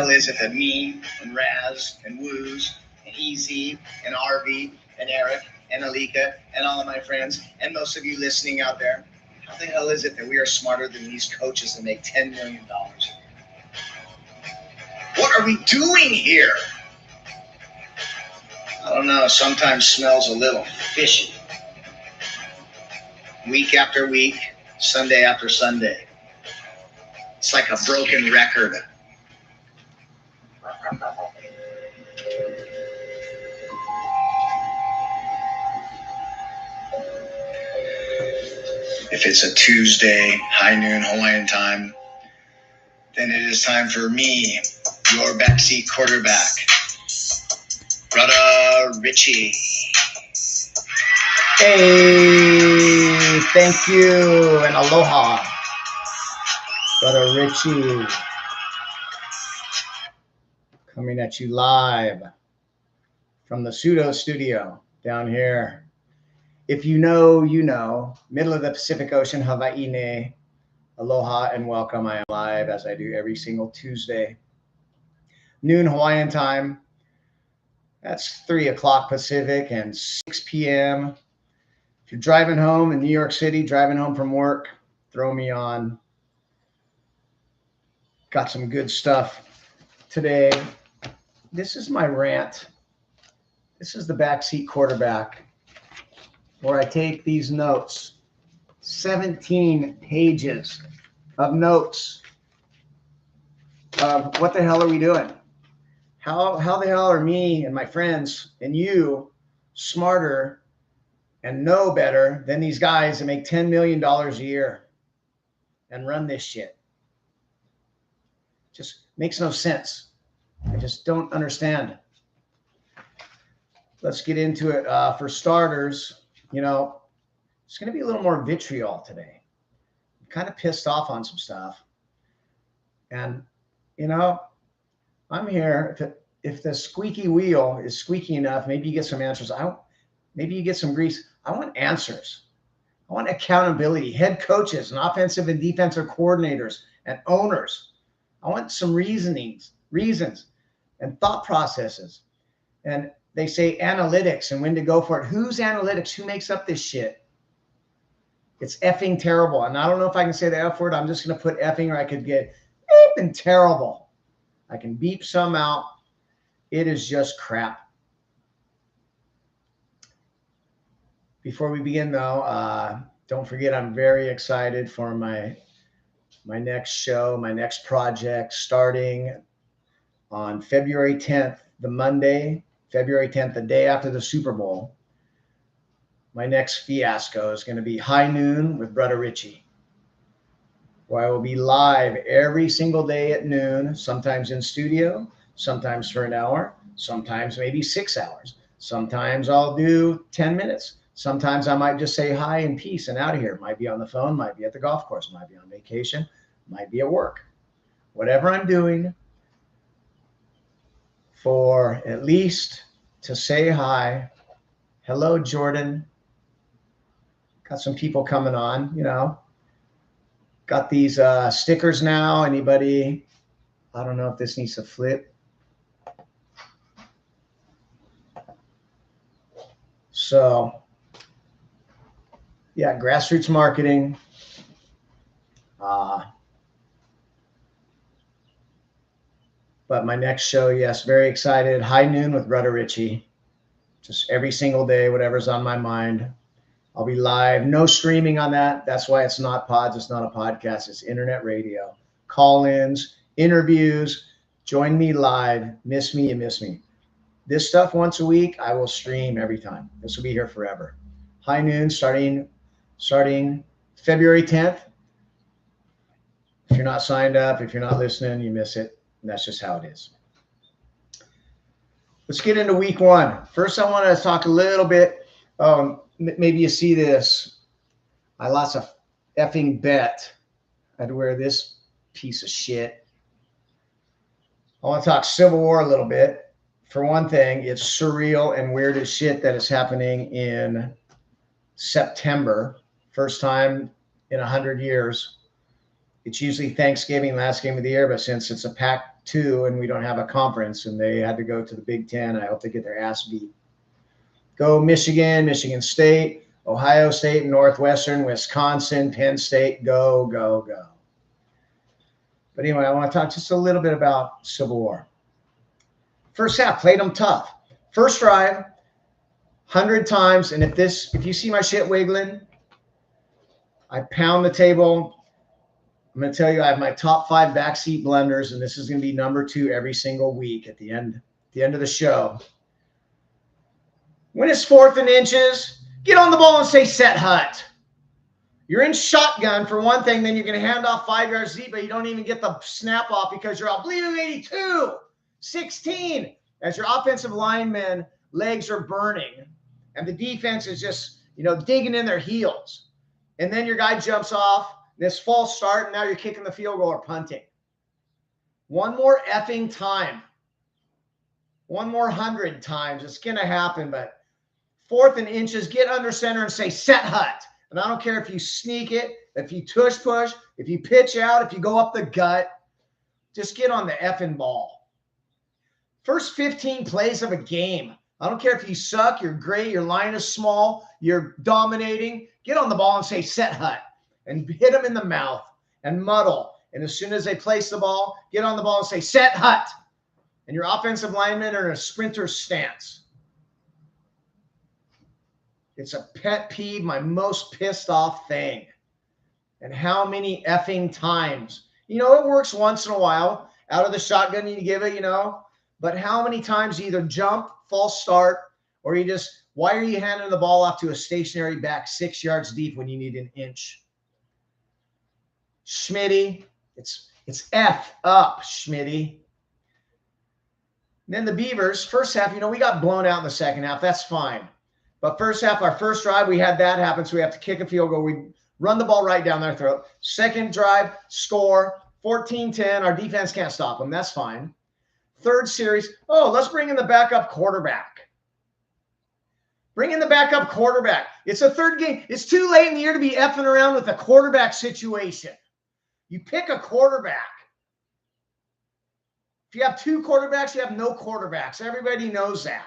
hell is it that me and Raz and Wooz and Easy and Arby and Eric and Alika and all of my friends and most of you listening out there, how the hell is it that we are smarter than these coaches that make $10 million? What are we doing here? I don't know. Sometimes smells a little fishy. Week after week, Sunday after Sunday. It's like a broken record. If it's a Tuesday, high noon Hawaiian time, then it is time for me, your backseat quarterback, Brother Richie. Hey, thank you, and aloha, Brother Richie, coming at you live from the pseudo studio down here. If you know, you know, middle of the Pacific Ocean, Hawaii. Aloha and welcome. I am live as I do every single Tuesday, noon Hawaiian time. That's 3 o'clock Pacific and 6 p.m. If you're driving home in New York City, driving home from work, throw me on. Got some good stuff today. This is my rant. This is the backseat quarterback, where I take these notes, 17 pages of notes of what the hell are we doing? How the hell are me and my friends and you smarter and know better than these guys that make $10 million a year and run this shit? Just makes no sense. I just don't understand. Let's get into it. For starters, you know, it's going to be a little more vitriol today. I'm kind of pissed off on some stuff. And, you know, I'm here. If the squeaky wheel is squeaky enough, maybe you get some answers. Maybe you get some grease. I want answers. I want accountability. Head coaches and offensive and defensive coordinators and owners. I want some reasons and thought processes. And they say analytics and when to go for it. Who's analytics? Who makes up this shit? It's effing terrible. And I don't know if I can say the F word. I'm just going to put effing, or I could get beeping terrible. I can beep some out. It is just crap. Before we begin, though, don't forget I'm very excited for my next show, my next project, starting on February 10th, the Monday, February 10th, the day after the Super Bowl. My next fiasco is going to be High Noon with Brother Richie, where I will be live every single day at noon, sometimes in studio, sometimes for an hour, sometimes maybe 6 hours. Sometimes I'll do 10 minutes. Sometimes I might just say hi and peace and out of here. Might be on the phone, might be at the golf course, might be on vacation, might be at work. Whatever I'm doing, for at least to say hi. Hello, Jordan. Got some people coming on, you know. Got these stickers now. Anybody? I don't know if this needs to flip. So, yeah, grassroots marketing. But my next show, yes, very excited. High Noon with Brother Richie. Just every single day, whatever's on my mind. I'll be live. No streaming on that. That's why it's not pods. It's not a podcast. It's internet radio. Call-ins, interviews. Join me live. Miss me, you miss me. This stuff once a week, I will stream every time. This will be here forever. High Noon starting February 10th. If you're not signed up, if you're not listening, you miss it. And that's just how it is. Let's get into week one. First, I want to talk a little bit. Maybe you see this. I lost a effing bet. I'd wear this piece of shit. I want to talk Civil War a little bit. For one thing, it's surreal and weird as shit that it's happening in September. First time in 100 years. It's usually Thanksgiving, last game of the year, but since it's a Pac-2 and we don't have a conference and they had to go to the Big Ten, I hope they get their ass beat. Go Michigan, Michigan State, Ohio State, Northwestern, Wisconsin, Penn State, go, go, go. But anyway, I want to talk just a little bit about Civil War. First half, played them tough. First drive, 100 times, and if you see my shit wiggling, I pound the table. I'm going to tell you I have my top 5 backseat blunders, and this is going to be number 2 every single week at the end of the show. When it's 4th and inches, get on the ball and say set hut. You're in shotgun for one thing, then you're going to hand off 5 yards deep, but you don't even get the snap off because you're out bleeding 82, 16, as your offensive linemen legs are burning and the defense is just, digging in their heels. And then your guy jumps off, this false start, and now you're kicking the field goal or punting. One more effing time. One more 100 times. It's going to happen, but 4th and inches, get under center and say set hut. And I don't care if you sneak it, if you tush push, if you pitch out, if you go up the gut, just get on the effing ball. First 15 plays of a game. I don't care if you suck, you're great, your line is small, you're dominating. Get on the ball and say set hut and hit them in the mouth and muddle. And as soon as they place the ball, get on the ball and say set hut. And your offensive linemen are in a sprinter stance. It's a pet peeve, my most pissed off thing. And how many effing times? It works once in a while. Out of the shotgun, you give it, But how many times you either jump, false start, or why are you handing the ball off to a stationary back 6 yards deep when you need an inch? Schmitty, it's F up, Schmitty. Then the Beavers, first half, we got blown out in the second half. That's fine. But first half, our first drive, we had that happen, so we have to kick a field goal. We run the ball right down their throat. Second drive, score, 14-10. Our defense can't stop them. That's fine. Third series, let's bring in the backup quarterback. Bring in the backup quarterback. It's a third game. It's too late in the year to be effing around with a quarterback situation. You pick a quarterback. If you have 2 quarterbacks, you have no quarterbacks. Everybody knows that.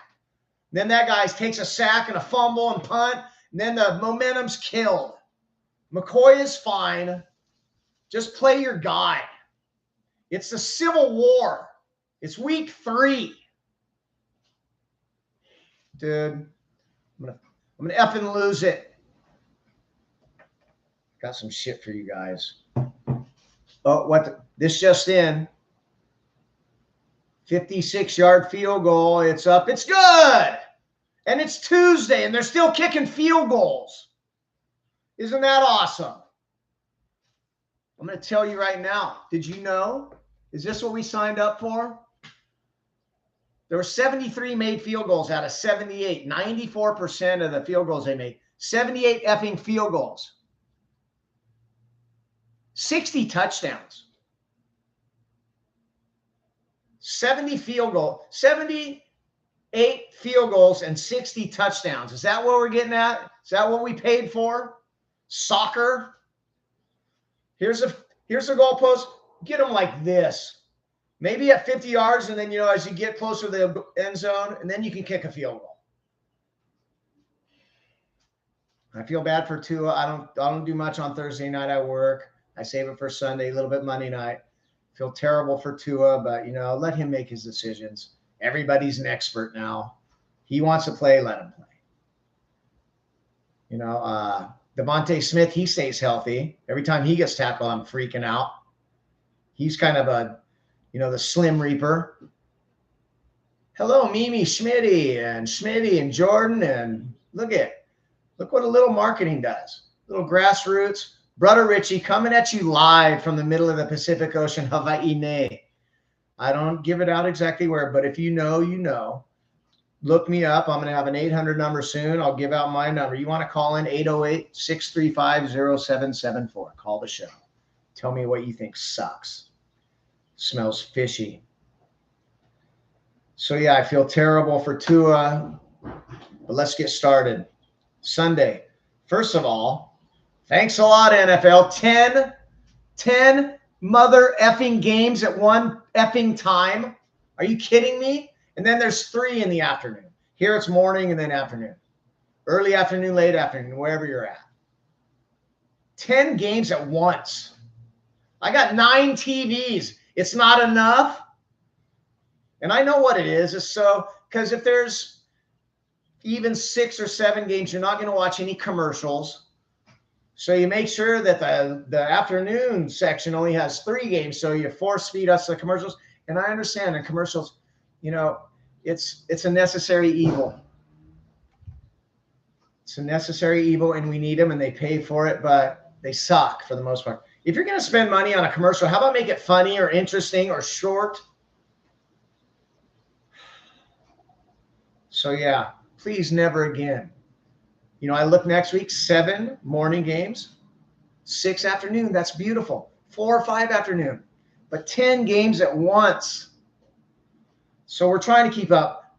Then that guy takes a sack and a fumble and punt, and then the momentum's killed. McCoy is fine. Just play your guy. It's the Civil War. It's week 3. Dude, I'm gonna effing lose it. Got some shit for you guys. This just in. 56-yard field goal. It's up. It's good. And it's Tuesday, and they're still kicking field goals. Isn't that awesome? I'm going to tell you right now. Did you know? Is this what we signed up for? There were 73 made field goals out of 78. 94% of the field goals they made. 78 effing field goals. 60 touchdowns. 78 field goals and 60 touchdowns. Is that what we're getting at? Is that what we paid for? Soccer? Here's a goalpost. Get them like this. Maybe at 50 yards, and then, as you get closer to the end zone, and then you can kick a field goal. I feel bad for Tua. I don't do much on Thursday night. I work. I save it for Sunday, a little bit Monday night. Feel terrible for Tua, but, let him make his decisions. Everybody's an expert now. He wants to play, let him play. Devontae Smith, he stays healthy. Every time he gets tackled, I'm freaking out. He's kind of the Slim Reaper. Hello, Mimi Schmitty and Jordan. And look what a little marketing does. Little grassroots. Brother Richie coming at you live from the middle of the Pacific Ocean, Hawaii. I don't give it out exactly where, but if you know, you know. Look me up. I'm going to have an 800 number soon. I'll give out my number. You want to call in 808-635-0774. Call the show. Tell me what you think sucks. Smells fishy. So, yeah, I feel terrible for Tua, but let's get started. Sunday. First of all, thanks a lot, NFL. 10 10 mother effing games at one effing time. Are you kidding me? And then there's 3 in the afternoon. Here it's morning and then afternoon. Early afternoon, late afternoon, wherever you're at. 10 games at once. I got 9 TVs. It's not enough. And I know what it is so, because if there's even 6 or 7 games, you're not going to watch any commercials. So you make sure that the afternoon section only has 3 games. So you force feed us the commercials. And I understand in commercials, you know, it's a necessary evil. It's a necessary evil and we need them and they pay for it, but they suck for the most part. If you're going to spend money on a commercial, how about make it funny or interesting or short? So yeah, please never again. You know, I look next week, 7 morning games, 6 afternoon. That's beautiful. 4 or 5 afternoon, but 10 games at once. So we're trying to keep up.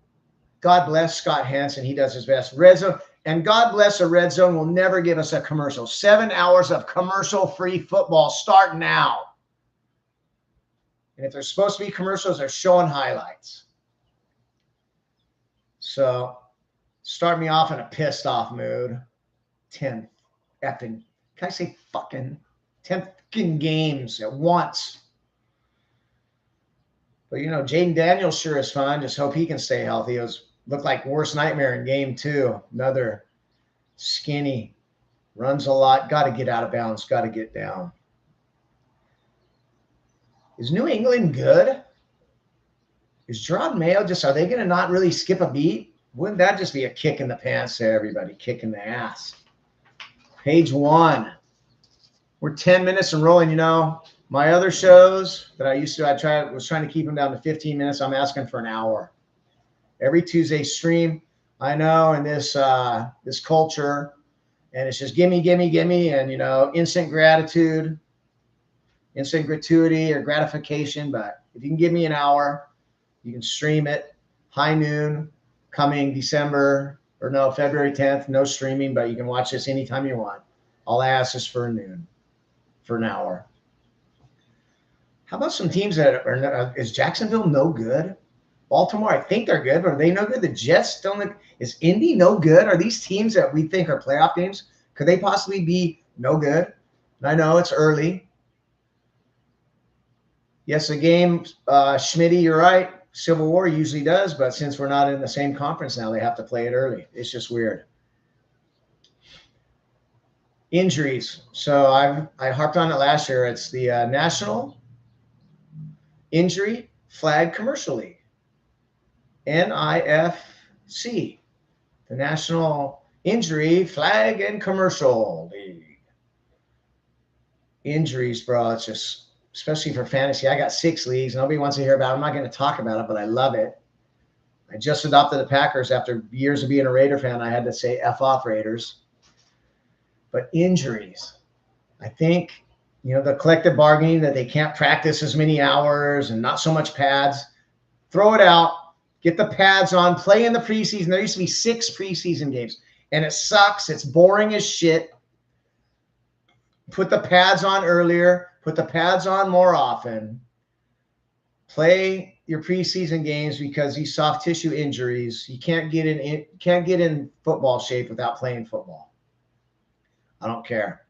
God bless Scott Hansen. He does his best. Red Zone. And God bless a Red Zone will never give us a commercial. 7 hours of commercial-free football. Start now. And if there's supposed to be commercials, they're showing highlights. So start me off in a pissed off mood. 10 effing, can I say fucking 10 fucking games at once? But you know, Jaden Daniels sure is fun. Just hope he can stay healthy. It looked like worst nightmare in game 2. Another skinny, runs a lot, got to get out of bounds, got to get down. Is New England good? Is Gerard Mayo just, are they going to not really skip a beat? Wouldn't that just be a kick in the pants to everybody, kicking the ass? Page 1. We're 10 minutes and rolling. You know, my other shows that I used to, was trying to keep them down to 15 minutes. I'm asking for an hour. Every Tuesday stream, I know, in this culture, and it's just gimme, gimme, gimme, and, you know, instant gratitude, instant gratuity or gratification. But if you can give me an hour, you can stream it. High noon, coming February 10th, no streaming, but you can watch this anytime you want. All I ask is for noon, for an hour. How about some teams that are, is Jacksonville no good? Baltimore, I think they're good, but are they no good? The Jets don't look, is Indy no good? Are these teams that we think are playoff teams, could they possibly be no good? And I know it's early. Yes, the game, Schmitty, you're right. Civil War usually does, but since we're not in the same conference now, they have to play it early. It's just weird. Injuries. So I harped on it last year. It's the National Injury Flag Commercial League, NIFC, the National Injury Flag and Commercial League. Injuries, bro. It's just, especially for fantasy. I got 6 leagues. Nobody wants to hear about it. I'm not going to talk about it, but I love it. I just adopted the Packers after years of being a Raider fan. I had to say F off Raiders. But injuries, I think, you know, the collective bargaining that they can't practice as many hours and not so much pads. Throw it out. Get the pads on. Play in the preseason. There used to be 6 preseason games, and it sucks. It's boring as shit. Put the pads on earlier. Put the pads on more often. Play your preseason games, because these soft tissue injuries, you can't get in football shape without playing football. I don't care.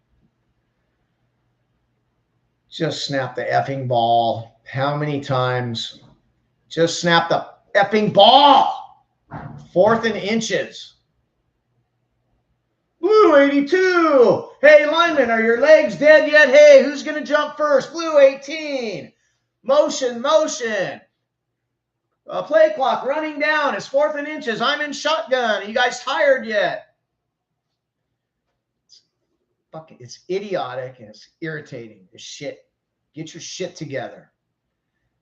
Just snap the effing ball. How many times? Just snap the effing ball. 4th and inches. Blue 82. Hey, lineman, are your legs dead yet? Hey, who's going to jump first? Blue 18. Motion, motion. Play clock running down. It's 4th and inches. I'm in shotgun. Are you guys tired yet? It's idiotic and it's irritating as shit. Get your shit together.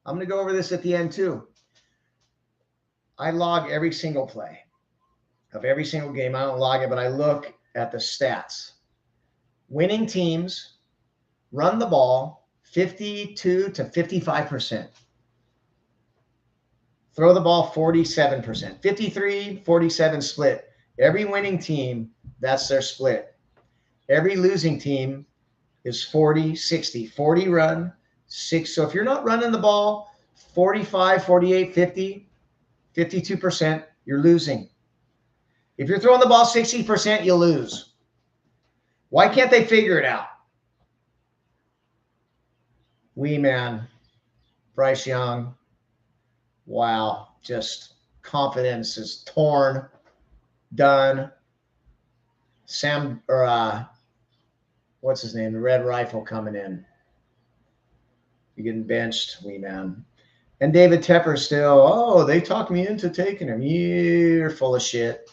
I'm going to go over this at the end too. I log every single play of every single game. I don't log it, but I look at the stats. Winning teams run the ball 52 to 55%. Throw the ball 47%. 53-47 split. Every winning team, that's their split. Every losing team is 40, 60. 40 run, 6. So if you're not running the ball 45, 48, 50, 52%, you're losing. If you're throwing the ball 60%, you lose. Why can't they figure it out? Wee man, Bryce Young, wow, just confidence is torn, done. Sam, or what's his name? The Red Rifle coming in. You're getting benched, wee man. And David Tepper still, oh, they talked me into taking him. You're full of shit.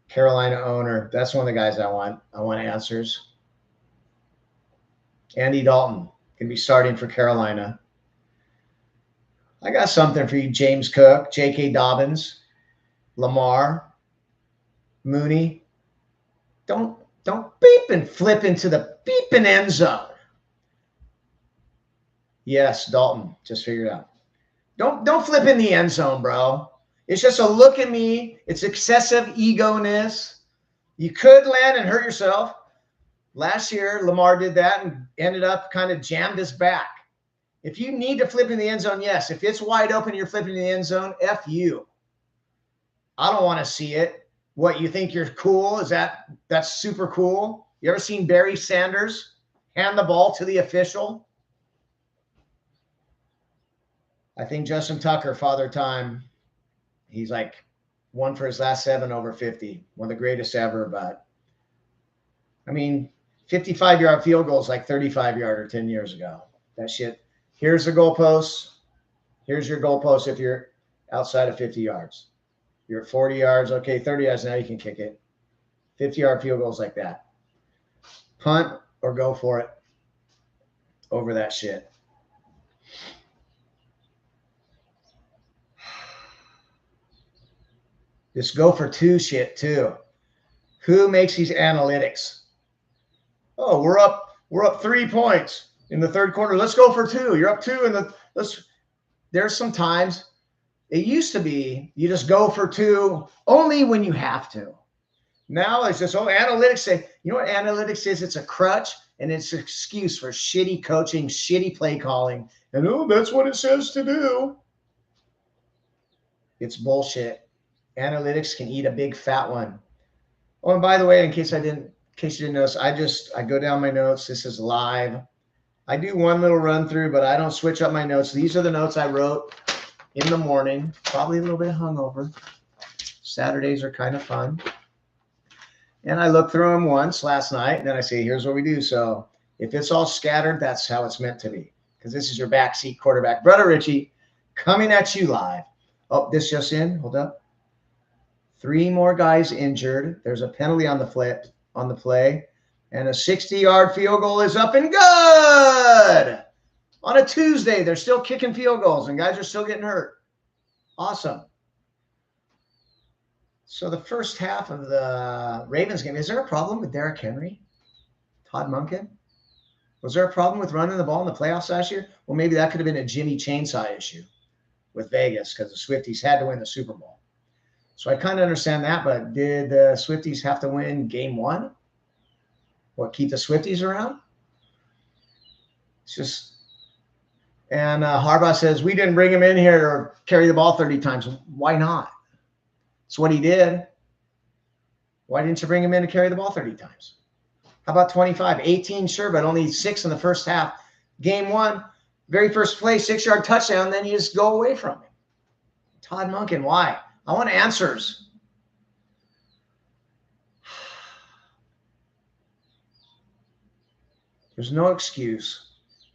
Carolina owner. That's one of the guys I want. I want answers. Andy Dalton can be starting for Carolina. I got something for you, James Cook, J.K. Dobbins, Lamar, Mooney. Don't beep and flip into the beeping end zone. Yes, Dalton, just figured it out. Don't flip in the end zone, bro. It's just a look at me. It's excessive ego-ness. You could land and hurt yourself. Last year, Lamar did that and ended up kind of jammed his back. If you need to flip in the end zone, yes. If it's wide open, you're flipping in the end zone, F you. I don't want to see it. What, you think you're cool? That's super cool? You ever seen Barry Sanders hand the ball to the official? I think Justin Tucker, Father Time, he's like one for his last 7 over 50. One of the greatest ever, but I mean, 55-yard field goals like 35-yarder 10 years ago. That shit. Here's the goalpost. Here's your goalpost if you're outside of 50 yards. You're at 40 yards. Okay, 30 yards. Now you can kick it. 50-yard field goals like that. Punt or go for it over that shit. This go for 2 shit too. Who makes these analytics? Oh, we're up 3 points in the third quarter. Let's go for 2. You're up 2 there's some times it used to be you just go for 2 only when you have to. Now it's just, analytics say, you know what analytics is? It's a crutch and it's an excuse for shitty coaching, shitty play calling. And that's what it says to do. It's bullshit. Analytics can eat a big fat one. Oh, and by the way, in case you didn't notice, I go down my notes. This is live. I do one little run through, but I don't switch up my notes. These are the notes I wrote in the morning, probably a little bit hungover. Saturdays are kind of fun. And I looked through them once last night, and then I say, here's what we do. So if it's all scattered, that's how it's meant to be, because this is your backseat quarterback. Brother Richie, coming at you live. Oh, this just in. Hold up. 3 more guys injured. There's a penalty on the play, and a 60-yard field goal is up and good. On a Tuesday, they're still kicking field goals, and guys are still getting hurt. Awesome. So the first half of the Ravens game, is there a problem with Derrick Henry? Todd Monken? Was there a problem with running the ball in the playoffs last year? Well, maybe that could have been a Jimmy Chainsaw issue with Vegas because the Swifties had to win the Super Bowl. So I kind of understand that, but did the Swifties have to win game 1? What, keep the Swifties around? It's just, and Harbaugh says, we didn't bring him in here to carry the ball 30 times. Why not? It's what he did. Why didn't you bring him in to carry the ball 30 times? How about 25? 18, sure, but only 6 in the first half. Game 1, very first play, 6-yard touchdown, then you just go away from him. Todd Monken, why? I want answers. There's no excuse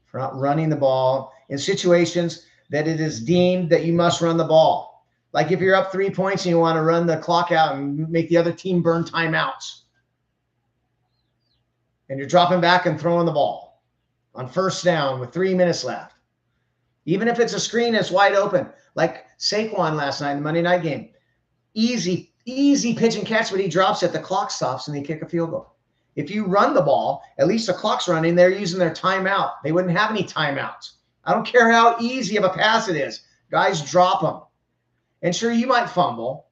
for not running the ball in situations that it is deemed that you must run the ball. Like if you're up 3 points and you want to run the clock out and make the other team burn timeouts. And you're dropping back and throwing the ball on first down with 3 minutes left. Even if it's a screen that's wide open, like Saquon last night in the Monday night game. Easy pitch and catch, but he drops it, the clock stops, and they kick a field goal. If you run the ball, at least the clock's running, they're using their timeout. They wouldn't have any timeouts. I don't care how easy of a pass it is. Guys drop them. And sure, you might fumble.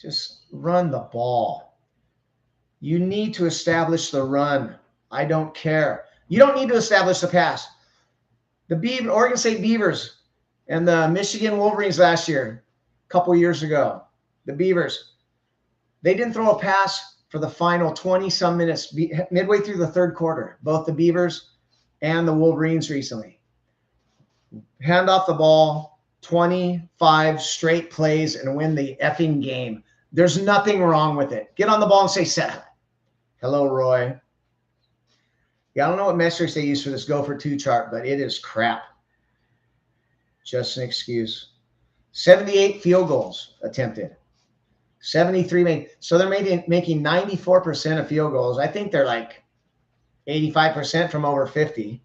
Just run the ball. You need to establish the run. I don't care. You don't need to establish the pass. The Oregon State Beavers and the Michigan Wolverines last year, a couple years ago, the Beavers, they didn't throw a pass for the final 20-some minutes, midway through the third quarter, both the Beavers and the Wolverines recently. Hand off the ball, 25 straight plays, and win the effing game. There's nothing wrong with it. Get on the ball and say, set. Hello, Roy. Yeah, I don't know what metrics they use for this Go for 2 chart, but it is crap. Just an excuse. 78 field goals attempted. 73 made. So they're making 94% of field goals. I think they're like 85% from over 50.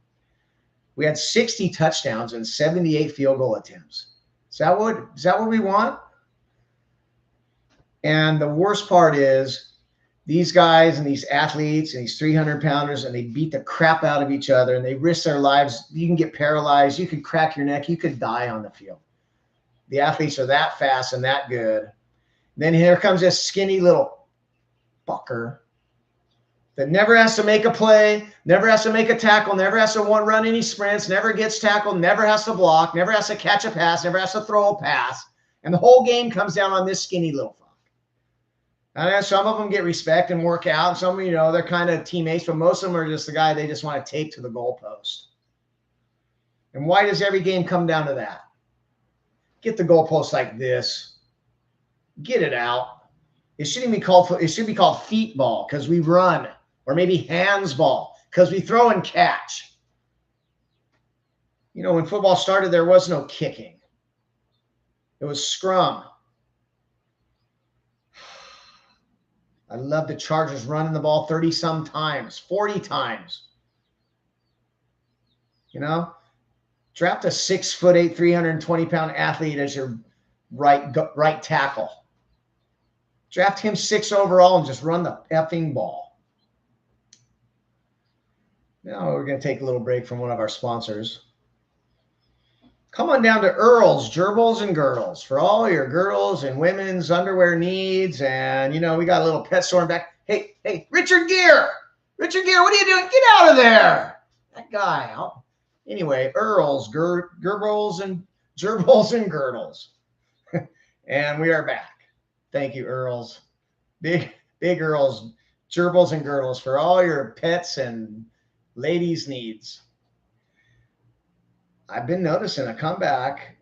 We had 60 touchdowns and 78 field goal attempts. Is that what we want? And the worst part is these guys and these athletes and these 300-pounders, and they beat the crap out of each other and they risk their lives. You can get paralyzed. You could crack your neck. You could die on the field. The athletes are that fast and that good. Then here comes this skinny little fucker that never has to make a play, never has to make a tackle, never has to run any sprints, never gets tackled, never has to block, never has to catch a pass, never has to throw a pass. And the whole game comes down on this skinny little fuck. And some of them get respect and work out. And some, they're kind of teammates, but most of them are just the guy they just want to tape to the goalpost. And why does every game come down to that? Get the goalpost like this. Get it out. It should be called feet ball because we run, or maybe hands ball because we throw and catch. When football started, there was no kicking. It was scrum. I love the Chargers running the ball 30-some times, 40 times. Draft a 6'8", 320-pound athlete as your right tackle. Draft him 6 overall and just run the effing ball. Now we're going to take a little break from one of our sponsors. Come on down to Earl's Gerbils and Girdles for all your girls and women's underwear needs. And, we got a little pet store in back. Hey, Richard Gere, what are you doing? Get out of there. That guy. Anyway, Earl's Gerbils and Girdles. And we are back. Thank you, Earls. Big Earls, Gerbils and Girdles for all your pets and ladies' needs. I've been noticing a comeback,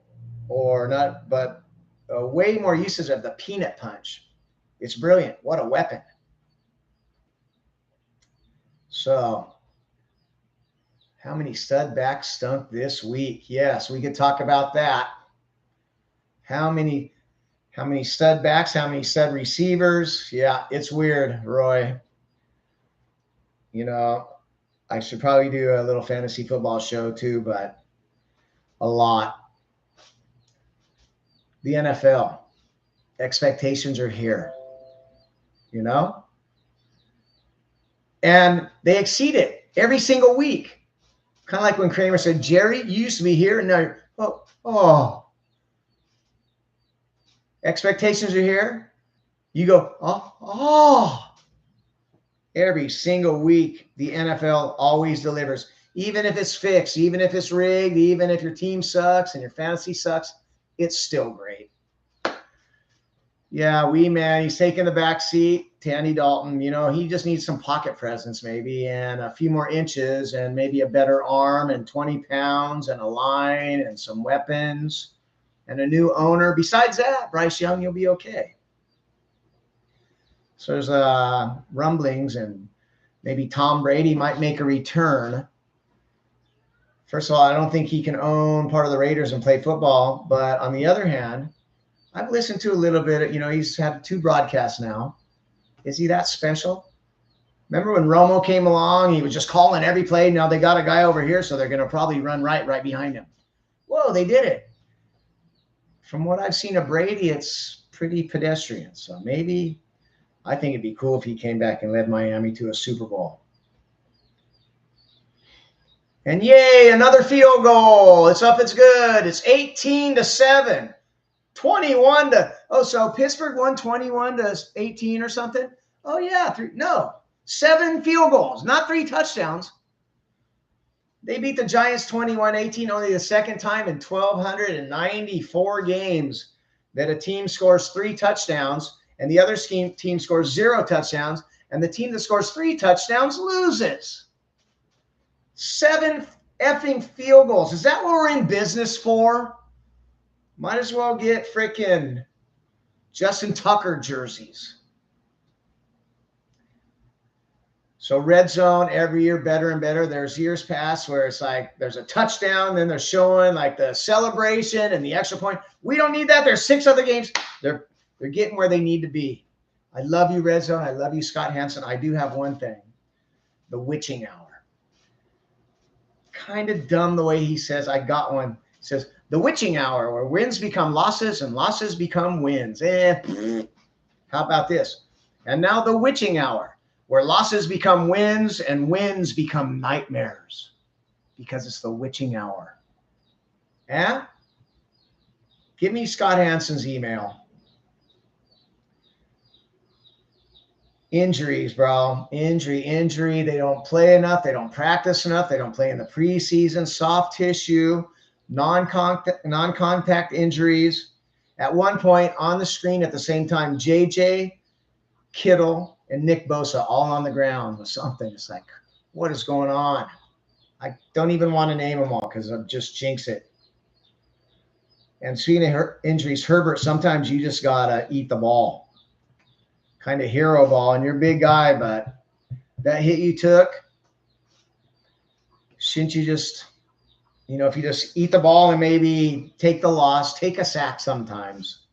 or not, but way more uses of the peanut punch. It's brilliant. What a weapon. So, how many stud backs stunk this week? Yes, we could talk about that. How many stud backs, how many stud receivers? Yeah, it's weird, Roy. I should probably do a little fantasy football show too, but a lot. The NFL, expectations are here, and they exceed it every single week. Kind of like when Kramer said, Jerry, you used to be here, and now you're, expectations are here. You go, oh. Every single week, the NFL always delivers. Even if it's fixed, even if it's rigged, even if your team sucks and your fantasy sucks, it's still great. Yeah, he's taking the back seat. Tandy Dalton, he just needs some pocket presence maybe, and a few more inches, and maybe a better arm, and 20 pounds, and a line, and some weapons, and a new owner. Besides that, Bryce Young, you'll be okay. So there's rumblings, and maybe Tom Brady might make a return. First of all, I don't think he can own part of the Raiders and play football. But on the other hand, I've listened to a little bit. He's had 2 broadcasts now. Is he that special? Remember when Romo came along, he was just calling every play. Now they got a guy over here, so they're going to probably run right behind him. Whoa, they did it. From what I've seen of Brady, it's pretty pedestrian. So maybe I think it'd be cool if he came back and led Miami to a Super Bowl. And yay, another field goal. It's up, it's good. It's 18-7. 21 to, so Pittsburgh won 21-18 or something. Oh, yeah. No, 7 field goals, not 3 touchdowns. They beat the Giants 21-18, only the second time in 1,294 games that a team scores 3 touchdowns and the other team scores 0 touchdowns, and the team that scores 3 touchdowns loses. 7 effing field goals. Is that what we're in business for? Might as well get freaking Justin Tucker jerseys. So red zone every year better and better. There's years past where it's like there's a touchdown, then they're showing like the celebration and the extra point. We don't need that. There's 6 other games. They're getting where they need to be. I love you, red zone. I love you, Scott Hansen. I do have one thing: the witching hour. Kind of dumb the way he says. I got one. He says the witching hour, where wins become losses and losses become wins. How about this? And now the witching hour, where losses become wins and wins become nightmares, because it's the witching hour. Eh? Give me Scott Hansen's email. Injuries, bro. Injury. They don't play enough. They don't practice enough. They don't play in the preseason. Soft tissue, non-contact injuries. At one point on the screen at the same time, JJ, Kittle, and Nick Bosa all on the ground with something. It's like, what is going on? I don't even want to name them all because I'll just jinx it. And speaking of injuries, Herbert, sometimes you just got to eat the ball. Kind of hero ball, and you're a big guy, but that hit you took, shouldn't you just, if you just eat the ball and maybe take the loss, take a sack sometimes.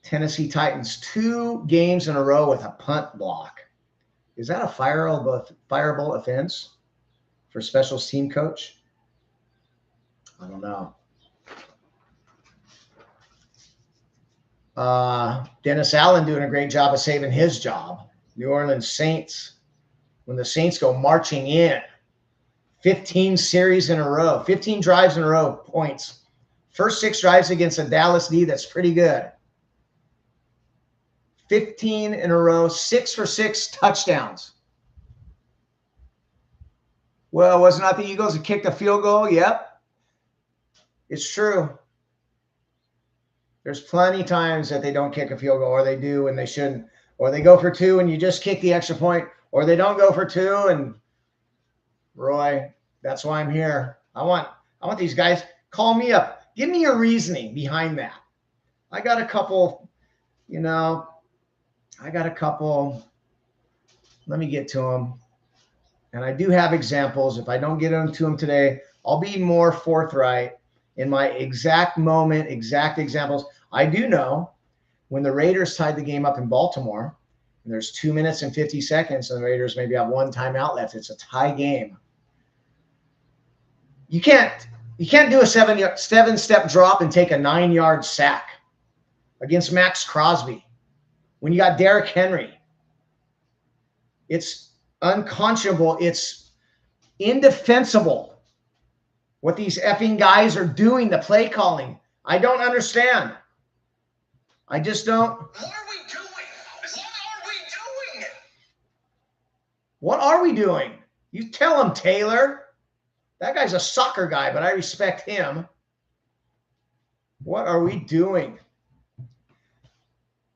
Tennessee Titans, 2 games in a row with a punt block. Is that a fireable offense for specials team coach? I don't know. Dennis Allen doing a great job of saving his job. New Orleans Saints, when the Saints go marching in, 15 series in a row, 15 drives in a row, points. First 6 drives against a Dallas D that's pretty good. 15 in a row, 6 for 6 touchdowns. Well, was it not the Eagles that kicked a field goal? Yep. It's true. There's plenty of times that they don't kick a field goal, or they do and they shouldn't, or they go for 2 and you just kick the extra point, or they don't go for 2. And Roy, that's why I'm here. I want these guys, call me up. Give me your reasoning behind that. I got a couple, let me get to them. And I do have examples. If I don't get into them today, I'll be more forthright in my exact moment, exact examples. I do know when the Raiders tied the game up in Baltimore, and there's 2 minutes and 50 seconds, and the Raiders maybe have 1 timeout left. It's a tie game. You can't do a 7-step drop and take a 9-yard sack against Max Crosby when you got Derrick Henry. It's unconscionable. It's indefensible what these effing guys are doing, the play calling. I don't understand. I just don't. What are we doing? What are we doing? You tell him, Taylor. That guy's a soccer guy, but I respect him. What are we doing?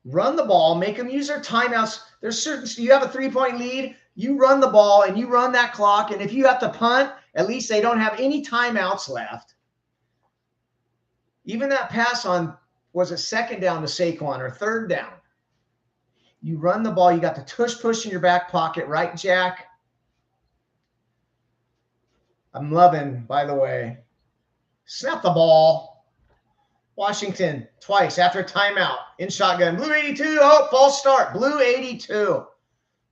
Run the ball, make them use their timeouts. There's you have a 3-point lead, you run the ball and you run that clock. And if you have to punt, at least they don't have any timeouts left. Even that pass on, was it 2nd down to Saquon or 3rd down? You run the ball, you got the tush push in your back pocket, right, Jack? I'm loving, by the way, snap the ball. Washington twice after timeout in shotgun. Blue 82. Oh, false start. Blue 82.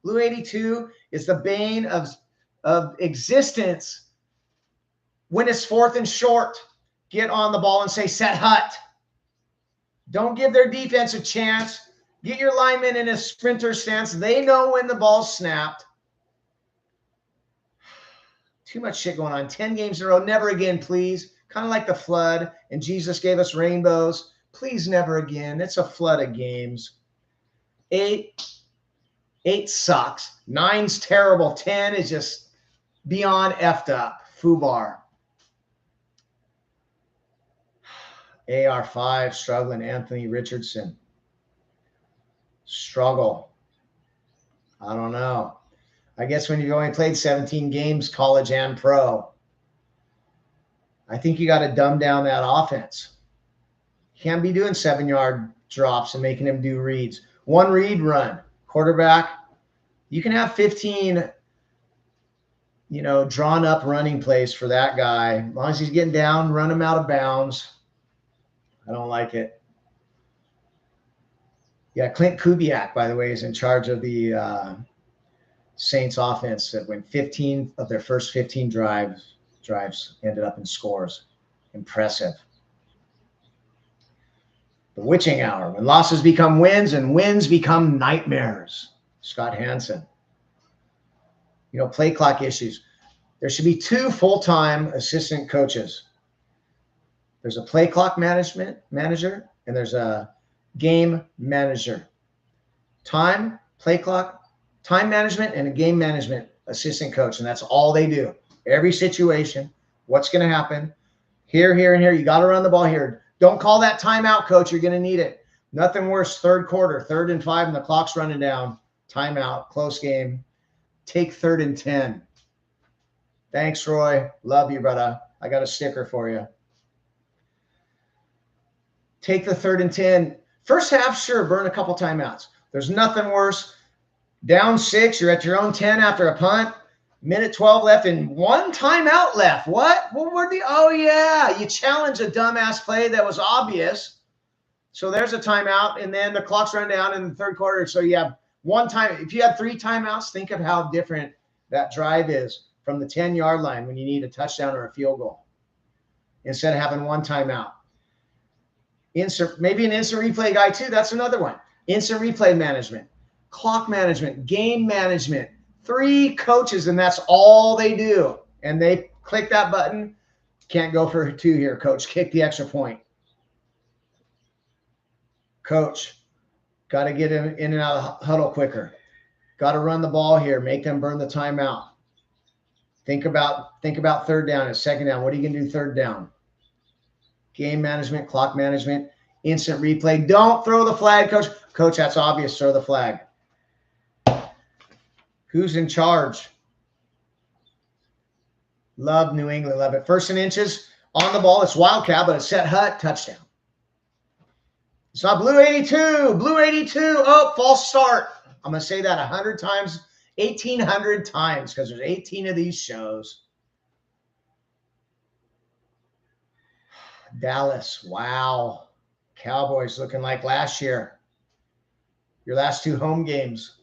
Blue 82 is the bane of existence. When it's 4th and short, get on the ball and say, set hut. Don't give their defense a chance. Get your linemen in a sprinter stance. They know when the ball's snapped. Too much shit going on. 10 games in a row. Never again, please. Kind of like the flood, and Jesus gave us rainbows. Please never again. It's a flood of games. 8 sucks. 9's terrible. 10 is just beyond effed up. Foobar. AR5 struggling. Anthony Richardson. Struggle. I don't know. I guess when you've only played 17 games, college and pro, I think you got to dumb down that offense. You can't be doing 7-yard drops and making him do reads. One read run. Quarterback, you can have 15, drawn up running plays for that guy. As long as he's getting down, run him out of bounds. I don't like it. Yeah, Clint Kubiak, by the way, is in charge of the Saints offense that went 15 of their first 15 drives ended up in scores. Impressive. The witching hour, when losses become wins and wins become nightmares. Scott Hansen. Play clock issues. There should be 2 full-time assistant coaches. There's a play clock manager, and there's a game manager. Play clock, time management, and a game management assistant coach, and that's all they do. Every situation, what's going to happen, here, and here. You got to run the ball here. Don't call that timeout, coach. You're going to need it. Nothing worse, third quarter, 3rd and 5, and the clock's running down. Timeout, close game. Take 3rd and 10. Thanks, Roy. Love you, brother. I got a sticker for you. Take the 3rd and 10. First half, sure, burn a couple timeouts. There's nothing worse. Down 6, you're at your own 10 after a punt. Minute 12 left and 1 timeout left. What? Oh, yeah. You challenge a dumbass play that was obvious. So there's a timeout, and then the clock's run down in the 3rd quarter. So you have 1 time. If you had 3 timeouts, think of how different that drive is from the 10-yard line when you need a touchdown or a field goal instead of having 1 timeout. Maybe an instant replay guy too. That's another one. Instant replay management, clock management, game management. 3 coaches, and that's all they do. And they click that button. Can't go for 2 here, coach. Kick the extra point. Coach, got to get in and out of the huddle quicker. Got to run the ball here. Make them burn the timeout. Think about 3rd down and 2nd down. What are you going to do 3rd down? Game management, clock management, instant replay. Don't throw the flag, coach. Coach, that's obvious. Throw the flag. Who's in charge? Love New England. Love it. 1st and inches on the ball. It's Wildcat, but it's set hut. Touchdown. It's not Blue 82. Blue 82. Oh, false start. I'm going to say that 100 times, 1,800 times, because there's 18 of these shows. Dallas. Wow. Cowboys looking like last year. Your last 2 home games.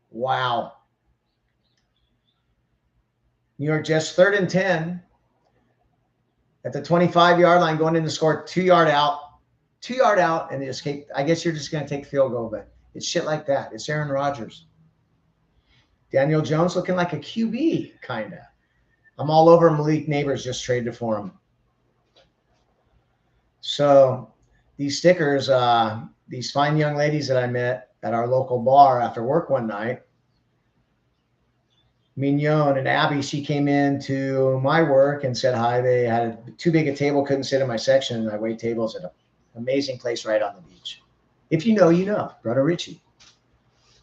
Wow. New York Jets 3rd and 10 at the 25-yard line, going in to score 2-yard out, and they escape. I guess you're just going to take field goal, but it's shit like that. It's Aaron Rodgers. Daniel Jones looking like a QB, kind of. I'm all over Malik Neighbors, just traded for him. So these stickers, these fine young ladies that I met at our local bar after work one night, Mignon and Abby, she came into my work and said hi. They had too big a table, couldn't sit in my section, and I wait tables at an amazing place right on the beach. If you know, you know. Brother Richie,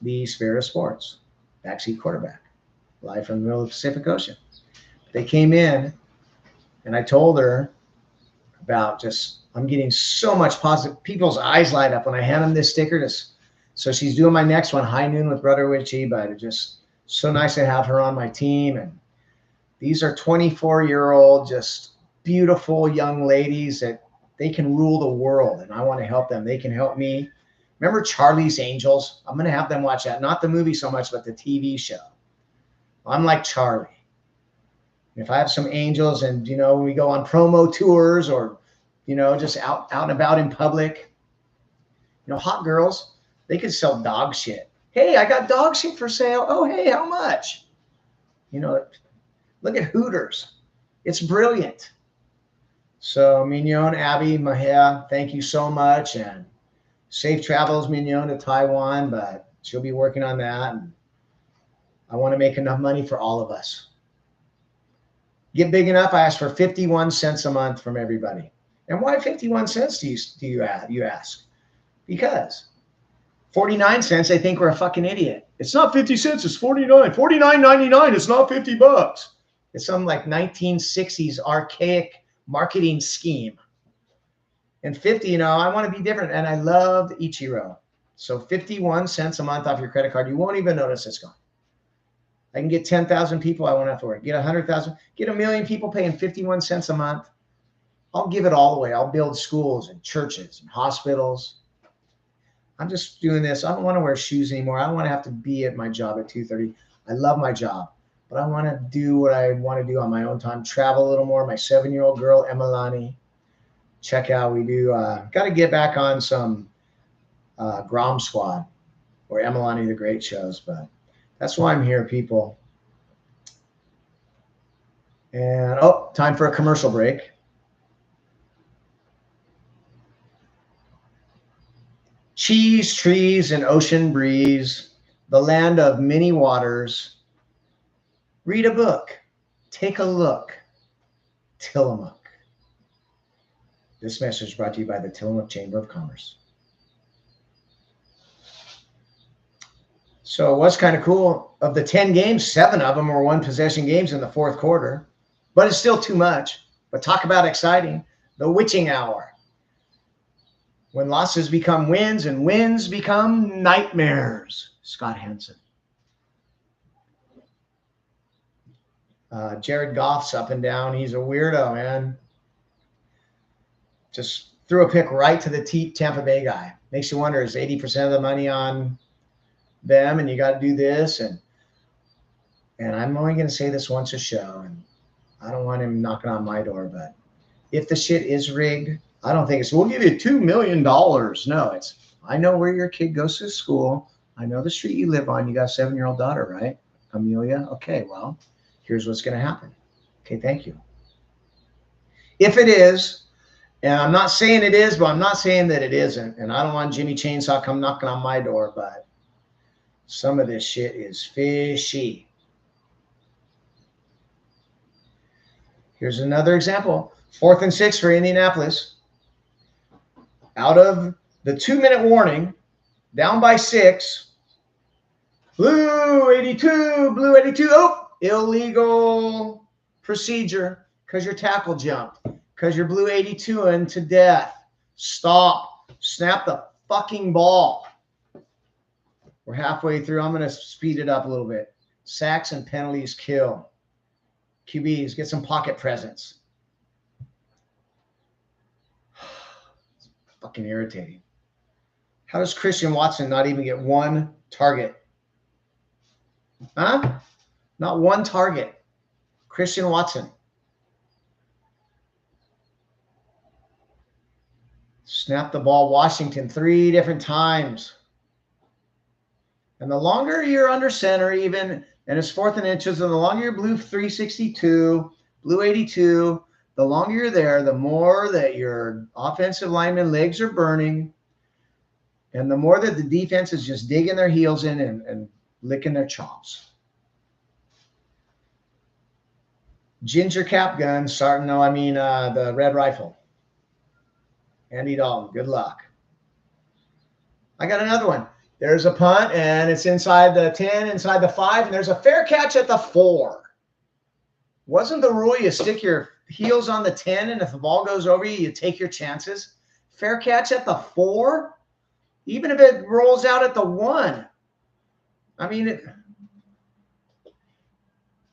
the spirit of sports, backseat quarterback, live from the middle of the Pacific Ocean. They came in, and I told her about I'm getting so much positive. People's eyes light up when I hand them this sticker. So she's doing my next one, High Noon with Brother Richie, but it just so nice to have her on my team. And these are 24-year-old, just beautiful young ladies that they can rule the world, and I want to help them. They can help me. Remember Charlie's Angels? I'm going to have them watch that. Not the movie so much, but the TV show. I'm like Charlie. If I have some angels and, we go on promo tours or, just out and about in public, hot girls, they could sell dog shit. Hey, I got dog shit for sale. Oh, hey, how much? Look at Hooters. It's brilliant. So Mignon, Abby, Mahia, thank you so much. And Safe travels, Mignon, to Taiwan, but she'll be working on that. And I want to make enough money for all of us. Get big enough, I ask for 51 cents a month from everybody. And why 51 cents do you ask? Because 49 cents, they think we're a fucking idiot. It's not 50 cents, it's 49. 49.99, it's not $50. It's some like 1960s archaic marketing scheme. And 50, I want to be different. And I love Ichiro. So 51 cents a month off your credit card. You won't even notice it's gone. I can get 10,000 people. I won't have to worry. Get 100,000, get 1 million people paying 51 cents a month. I'll give it all away. I'll build schools and churches and hospitals. I'm just doing this. I don't want to wear shoes anymore. I don't want to have to be at my job at 2:30. I love my job, but I want to do what I want to do on my own time. Travel a little more. My 7-year-old girl, Emelani, check out. We do. Got to get back on some Grom Squad or Emelani the Great shows, but that's why I'm here, people. And time for a commercial break. Cheese, trees, and ocean breeze, the land of many waters. Read a book. Take a look. Tillamook. This message is brought to you by the Tillamook Chamber of Commerce. So what's kind of cool, of the 10 games, 7 of them were one possession games in the fourth quarter, but it's still too much. But talk about exciting. The witching hour. When losses become wins and wins become nightmares. Scott Hansen. Jared Goff's up and down. He's a weirdo, man. Just threw a pick right to the Tampa Bay guy. Makes you wonder, is 80% of the money on them and you got to do this? And I'm only going to say this once a show, and I don't want him knocking on my door, but if the shit is rigged, I don't think it's, we'll give you $2 million. No, it's, I know where your kid goes to school. I know the street you live on. You got a 7-year-old daughter, right? Amelia? Okay, well, here's what's going to happen. Okay, thank you. If it is, and I'm not saying it is, but I'm not saying that it isn't, and I don't want Jimmy Chainsaw come knocking on my door, but some of this shit is fishy. Here's another example. 4th and 6 for Indianapolis. Out of the 2-minute warning, down by 6. Blue 82, blue 82. Oh, illegal procedure because your tackle jumped. Because your blue 82 and to death. Stop. Snap the fucking ball. We're halfway through. I'm going to speed it up a little bit. Sacks and penalties kill. QBs, get some pocket presence. Fucking irritating. How does Christian Watson not even get one target? Huh? Not one target. Christian Watson. Snap the ball, Washington, 3 different times. And the longer you're under center even, and it's 4th and inches, and the longer you're blue 362, blue 82, the longer you're there, the more that your offensive lineman legs are burning, and the more that the defense is just digging their heels in and licking their chops. Ginger cap gun, the red rifle. Andy Dalton, good luck. I got another one. There's a punt, and it's inside the 10, inside the 5, and there's a fair catch at the 4. Wasn't the rule you stick your heels on the 10, and if the ball goes over you, you take your chances? Fair catch at the 4? Even if it rolls out at the 1. I mean,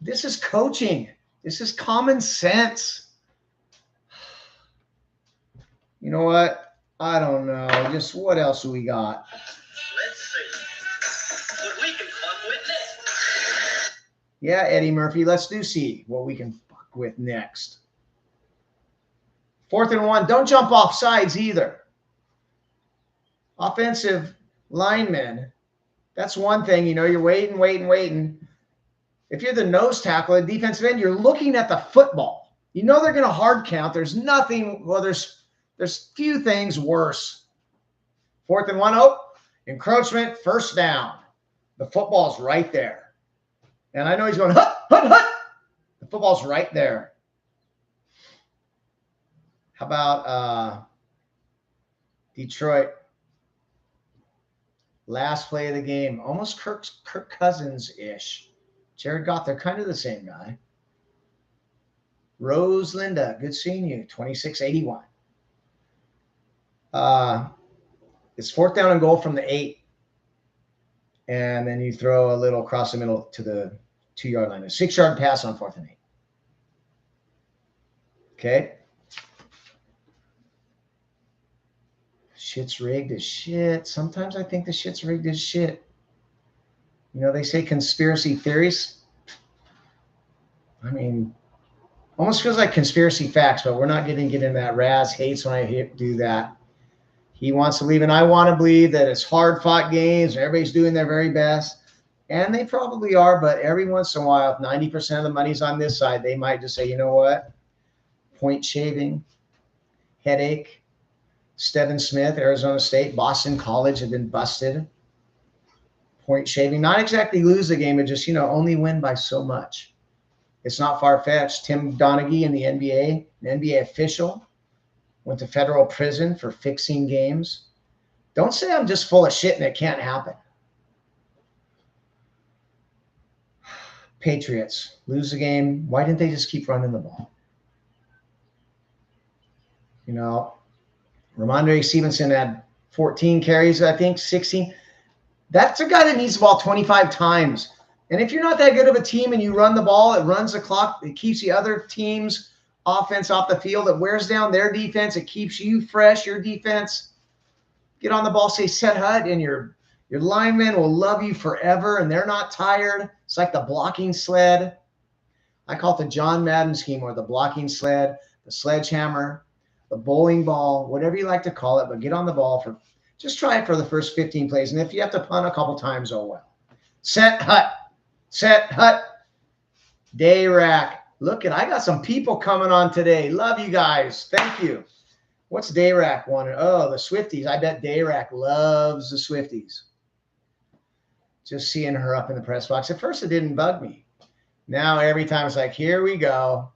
this is coaching. This is common sense. You know what? I don't know. Just what else do we got? Let's see what we can fuck with next. Yeah, Eddie Murphy. Let's see what we can fuck with next. 4th and 1. Don't jump off sides either. Offensive linemen. That's one thing. You're waiting. If you're the nose tackle at defensive end, you're looking at the football. They're going to hard count. There's nothing. Well, there's few things worse 4th and 1. Oh, encroachment, first down. The football's right there. And I know he's going, hut, hut, hut. The football's right there. How about Detroit? Last play of the game. Almost Kirk Cousins-ish. Jared Goff, they're kind of the same guy. Rose Linda, good seeing you. 26-81. It's 4th down and goal from the 8. And then you throw a little across the middle to the 2-yard line. A 6-yard pass on 4th and 8. Okay. Shit's rigged as shit. Sometimes I think the shit's rigged as shit. You know, they say conspiracy theories. I mean, almost feels like conspiracy facts, but we're not going to get into that. Raz hates when I do that. He wants to believe, and I want to believe that it's hard-fought games, and everybody's doing their very best. And they probably are, but every once in a while, if 90% of the money's on this side, they might just say, you know what? Point shaving, headache, Steven Smith, Arizona State, Boston College have been busted. Point shaving, not exactly lose the game, but just, only win by so much. It's not far-fetched. Tim Donaghy in the NBA, an NBA official, went to federal prison for fixing games. Don't say I'm just full of shit and it can't happen. Patriots lose the game. Why didn't they just keep running the ball? Ramondre Stevenson had 14 carries, I think, 16. That's a guy that needs the ball 25 times. And if you're not that good of a team and you run the ball, it runs the clock, it keeps the other team's offense off the field, it wears down their defense, it keeps you fresh, your defense. Get on the ball, say set hut, and your linemen will love you forever, and they're not tired. It's like the blocking sled. I call it the John Madden scheme, or the blocking sled, the sledgehammer, the bowling ball, whatever you like to call it, but get on the ball just try it for the first 15 plays. And if you have to punt a couple times, oh well. Set hut. Day rack. Look, I got some people coming on today. Love you guys. Thank you. What's Day rack wanting? Oh, the Swifties. I bet Day rack loves the Swifties. Just seeing her up in the press box. At first, it didn't bug me. Now, every time it's like, here we go.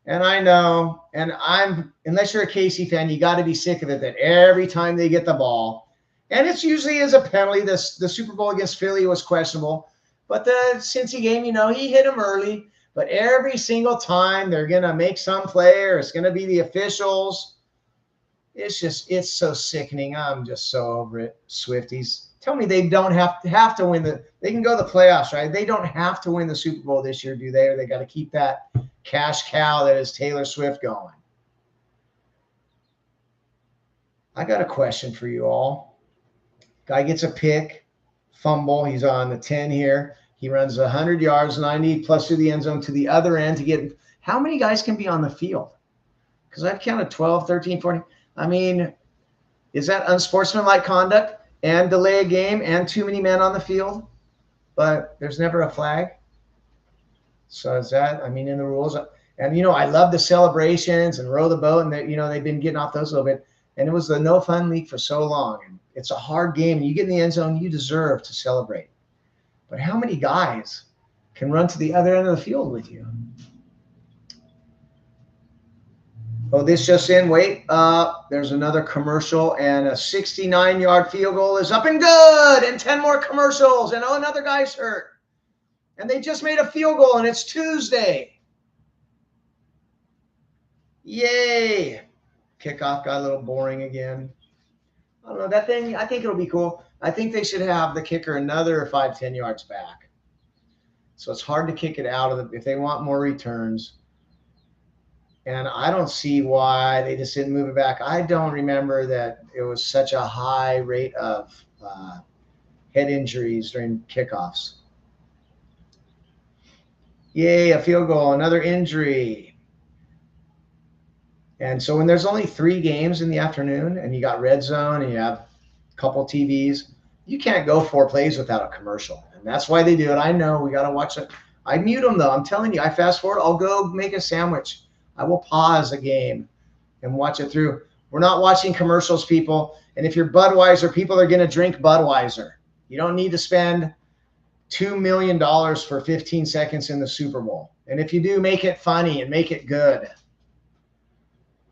And I know, unless you're a Casey fan, you got to be sick of it that every time they get the ball, and it's usually as a penalty. The Super Bowl against Philly was questionable, but the Cincy game, he hit him early. But every single time they're going to make some play, or it's going to be the officials. It's so sickening. I'm just so over it. Swifties. Tell me they don't have to win they can go to the playoffs, right? They don't have to win the Super Bowl this year, do they? Or they got to keep that cash cow that is Taylor Swift going. I got a question for you all. Guy gets a pick, fumble. He's on the 10 here. He runs 100 yards, 90 plus through the end zone to the other end to get. How many guys can be on the field? Because I've counted 12, 13, 14. I mean, is that unsportsmanlike conduct and delay a game and too many men on the field? But there's never a flag. So is that, in the rules. And, I love the celebrations and row the boat. And, they've been getting off those a little bit. And it was the no fun league for so long. And it's a hard game. And you get in the end zone, you deserve to celebrate. But how many guys can run to the other end of the field with you? Oh, this just in. Wait. There's another commercial. And a 69-yard field goal is up and good. And 10 more commercials. And another guy's hurt. And they just made a field goal, and it's Tuesday. Yay. Kickoff got a little boring again. I don't know. That thing, I think it'll be cool. I think they should have the kicker another 5-10 yards back. So it's hard to kick it out of if they want more returns. And I don't see why they just didn't move it back. I don't remember that it was such a high rate of head injuries during kickoffs. Yay, a field goal, another injury. And so when there's only 3 games in the afternoon and you got red zone and you have a couple TVs, you can't go 4 plays without a commercial. And that's why they do it. I know we got to watch it. I mute them though. I'm telling you, I fast forward. I'll go make a sandwich. I will pause a game and watch it through. We're not watching commercials, people. And if you're Budweiser, people are going to drink Budweiser. You don't need to spend $2 million for 15 seconds in the Super Bowl. And if you do, make it funny and make it good.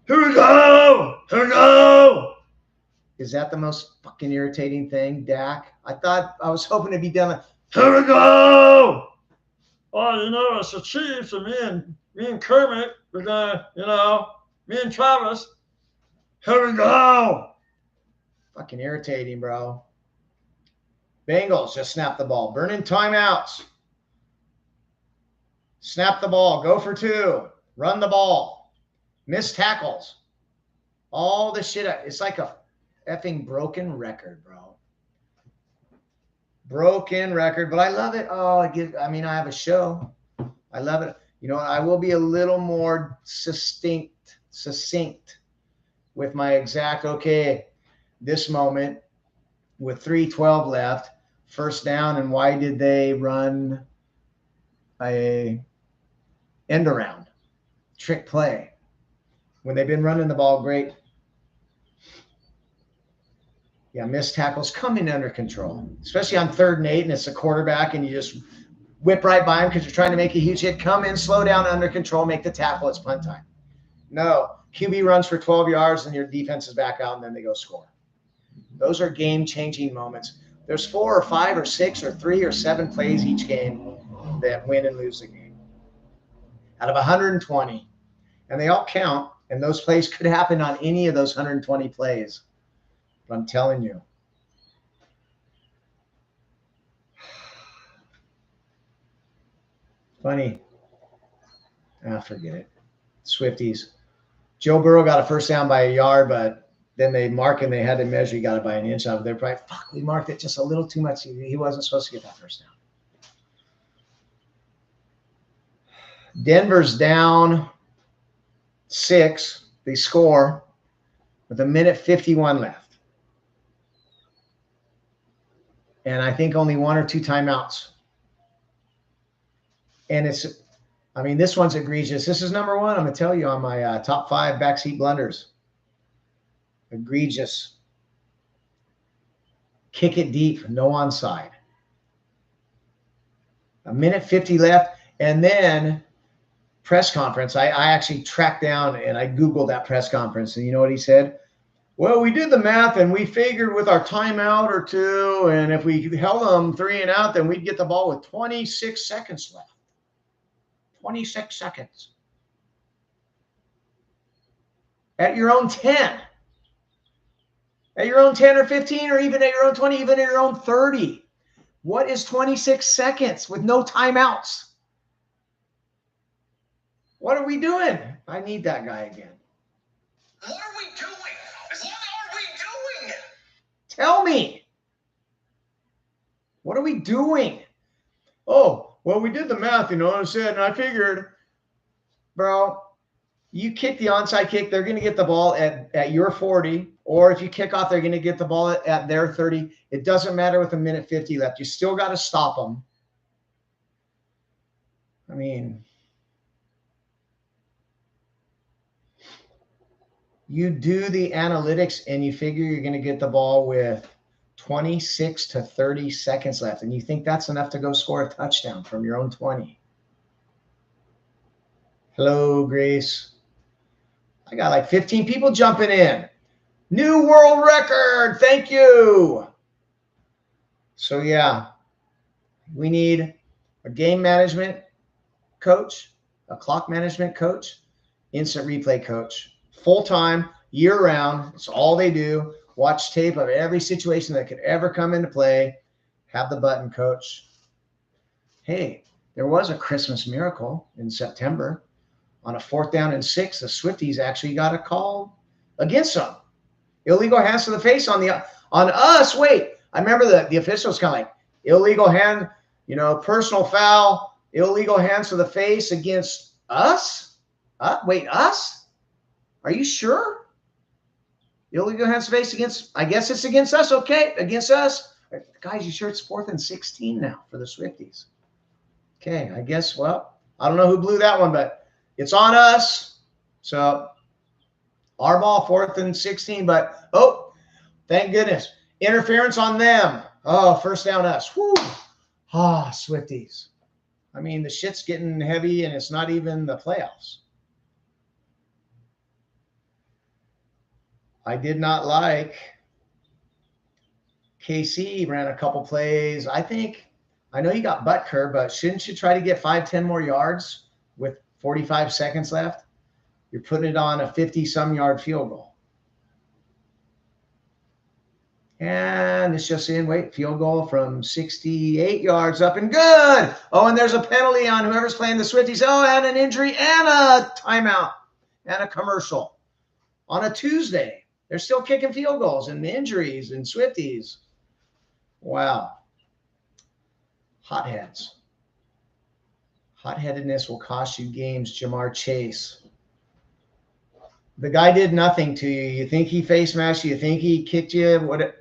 Here we go! Here we go! Is that the most fucking irritating thing, Dak? I was hoping to be done. Here we go! Oh, it's the Chiefs, and me and Kermit, we're gonna, me and Travis. Here we go! Fucking irritating, bro. Bengals just snap the ball. Burning timeouts. Snap the ball. Go for 2. Run the ball. Missed tackles. All this shit. It's like a effing broken record, bro. Broken record, but I love it. I have a show. I love it. I will be a little more succinct with my exact, this moment with 3:12 left, first down, and why did they run a end around trick play when they've been running the ball great? Yeah, missed tackles coming under control, especially on 3rd and 8, and it's a quarterback, and you just whip right by him because you're trying to make a huge hit. Come in, slow down, under control, make the tackle. It's punt time. No, QB runs for 12 yards, and your defense is back out, and then they go score. Those are game-changing moments. There's 4 or 5 or 6 or 3 or 7 plays each game that win and lose the game out of 120, and they all count, and those plays could happen on any of those 120 plays. But I'm telling you, funny. Forget it. Swifties. Joe Burrow got a first down by a yard, but then they mark and they had to measure. He got it by an inch. They're probably, we marked it just a little too much. He wasn't supposed to get that first down. Denver's down 6. They score with 1:51 left. And I think only 1 or 2 timeouts. And this one's egregious. This is number 1. I'm going to tell you on my top 5 backseat blunders. Egregious. Kick it deep. No onside. 1:50 left. And then press conference. I actually tracked down and I Googled that press conference. And you know what he said? Well, we did the math and we figured with our timeout or 2, and if we held them 3 and out, then we'd get the ball with 26 seconds left. 26 seconds. At your own 10. At your own 10 or 15, or even at your own 20, even at your own 30. What is 26 seconds with no timeouts? What are we doing? I need that guy again. What are we doing? What are we doing? Tell me. What are we doing? Oh, well, we did the math, and I said, and I figured, bro, you kick the onside kick, they're going to get the ball at your 40, or if you kick off, they're going to get the ball at their 30. It doesn't matter with 1:50 left. You still got to stop them. I mean, you do the analytics and you figure you're going to get the ball with 26 to 30 seconds left, and you think that's enough to go score a touchdown from your own 20. Hello, Grace. I got like 15 people jumping in. New world record. Thank you. So, yeah, we need a game management coach, a clock management coach, instant replay coach, full-time, year-round. It's all they do. Watch tape of every situation that could ever come into play. Have the button coach. Hey, there was a Christmas miracle in September. On a 4th down and 6, the Swifties actually got a call against them. Illegal hands to the face on us. Wait, I remember the officials kind of like illegal hand, personal foul, illegal hands to the face against us. Wait, us? Are you sure? Illegal hands to the face against, I guess it's against us. Okay, against us. Guys, you sure it's 4th and 16 now for the Swifties? Okay, I guess, well, I don't know who blew that one, but it's on us. So Our ball, 4th and 16, but oh, thank goodness. Interference on them. Oh, first down us. Whoo. Ah, Swifties. I mean, the shit's getting heavy and it's not even the playoffs. I did not like KC ran a couple plays. I know you got Butker, but shouldn't you try to get 5-10 more yards with 45 seconds left? You're putting it on a 50-some yard field goal. And it's just in. Wait, field goal from 68 yards up and good. Oh, and there's a penalty on whoever's playing the Swifties. Oh, and an injury and a timeout and a commercial on a Tuesday. They're still kicking field goals and injuries and Swifties. Wow. Hotheads. Hot-headedness will cost you games, Jamar Chase. The guy did nothing to you. You think he face mashed you? You think he kicked you?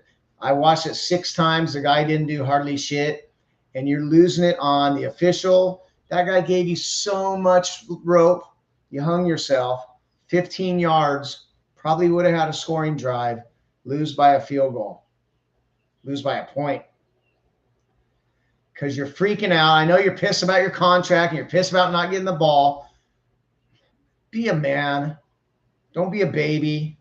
I watched it 6 times. The guy didn't do hardly shit. And you're losing it on the official. That guy gave you so much rope. You hung yourself. 15 yards. Probably would have had a scoring drive. Lose by a field goal. Lose by a point. Because you're freaking out. I know you're pissed about your contract and you're pissed about not getting the ball. Be a man. Don't be a baby.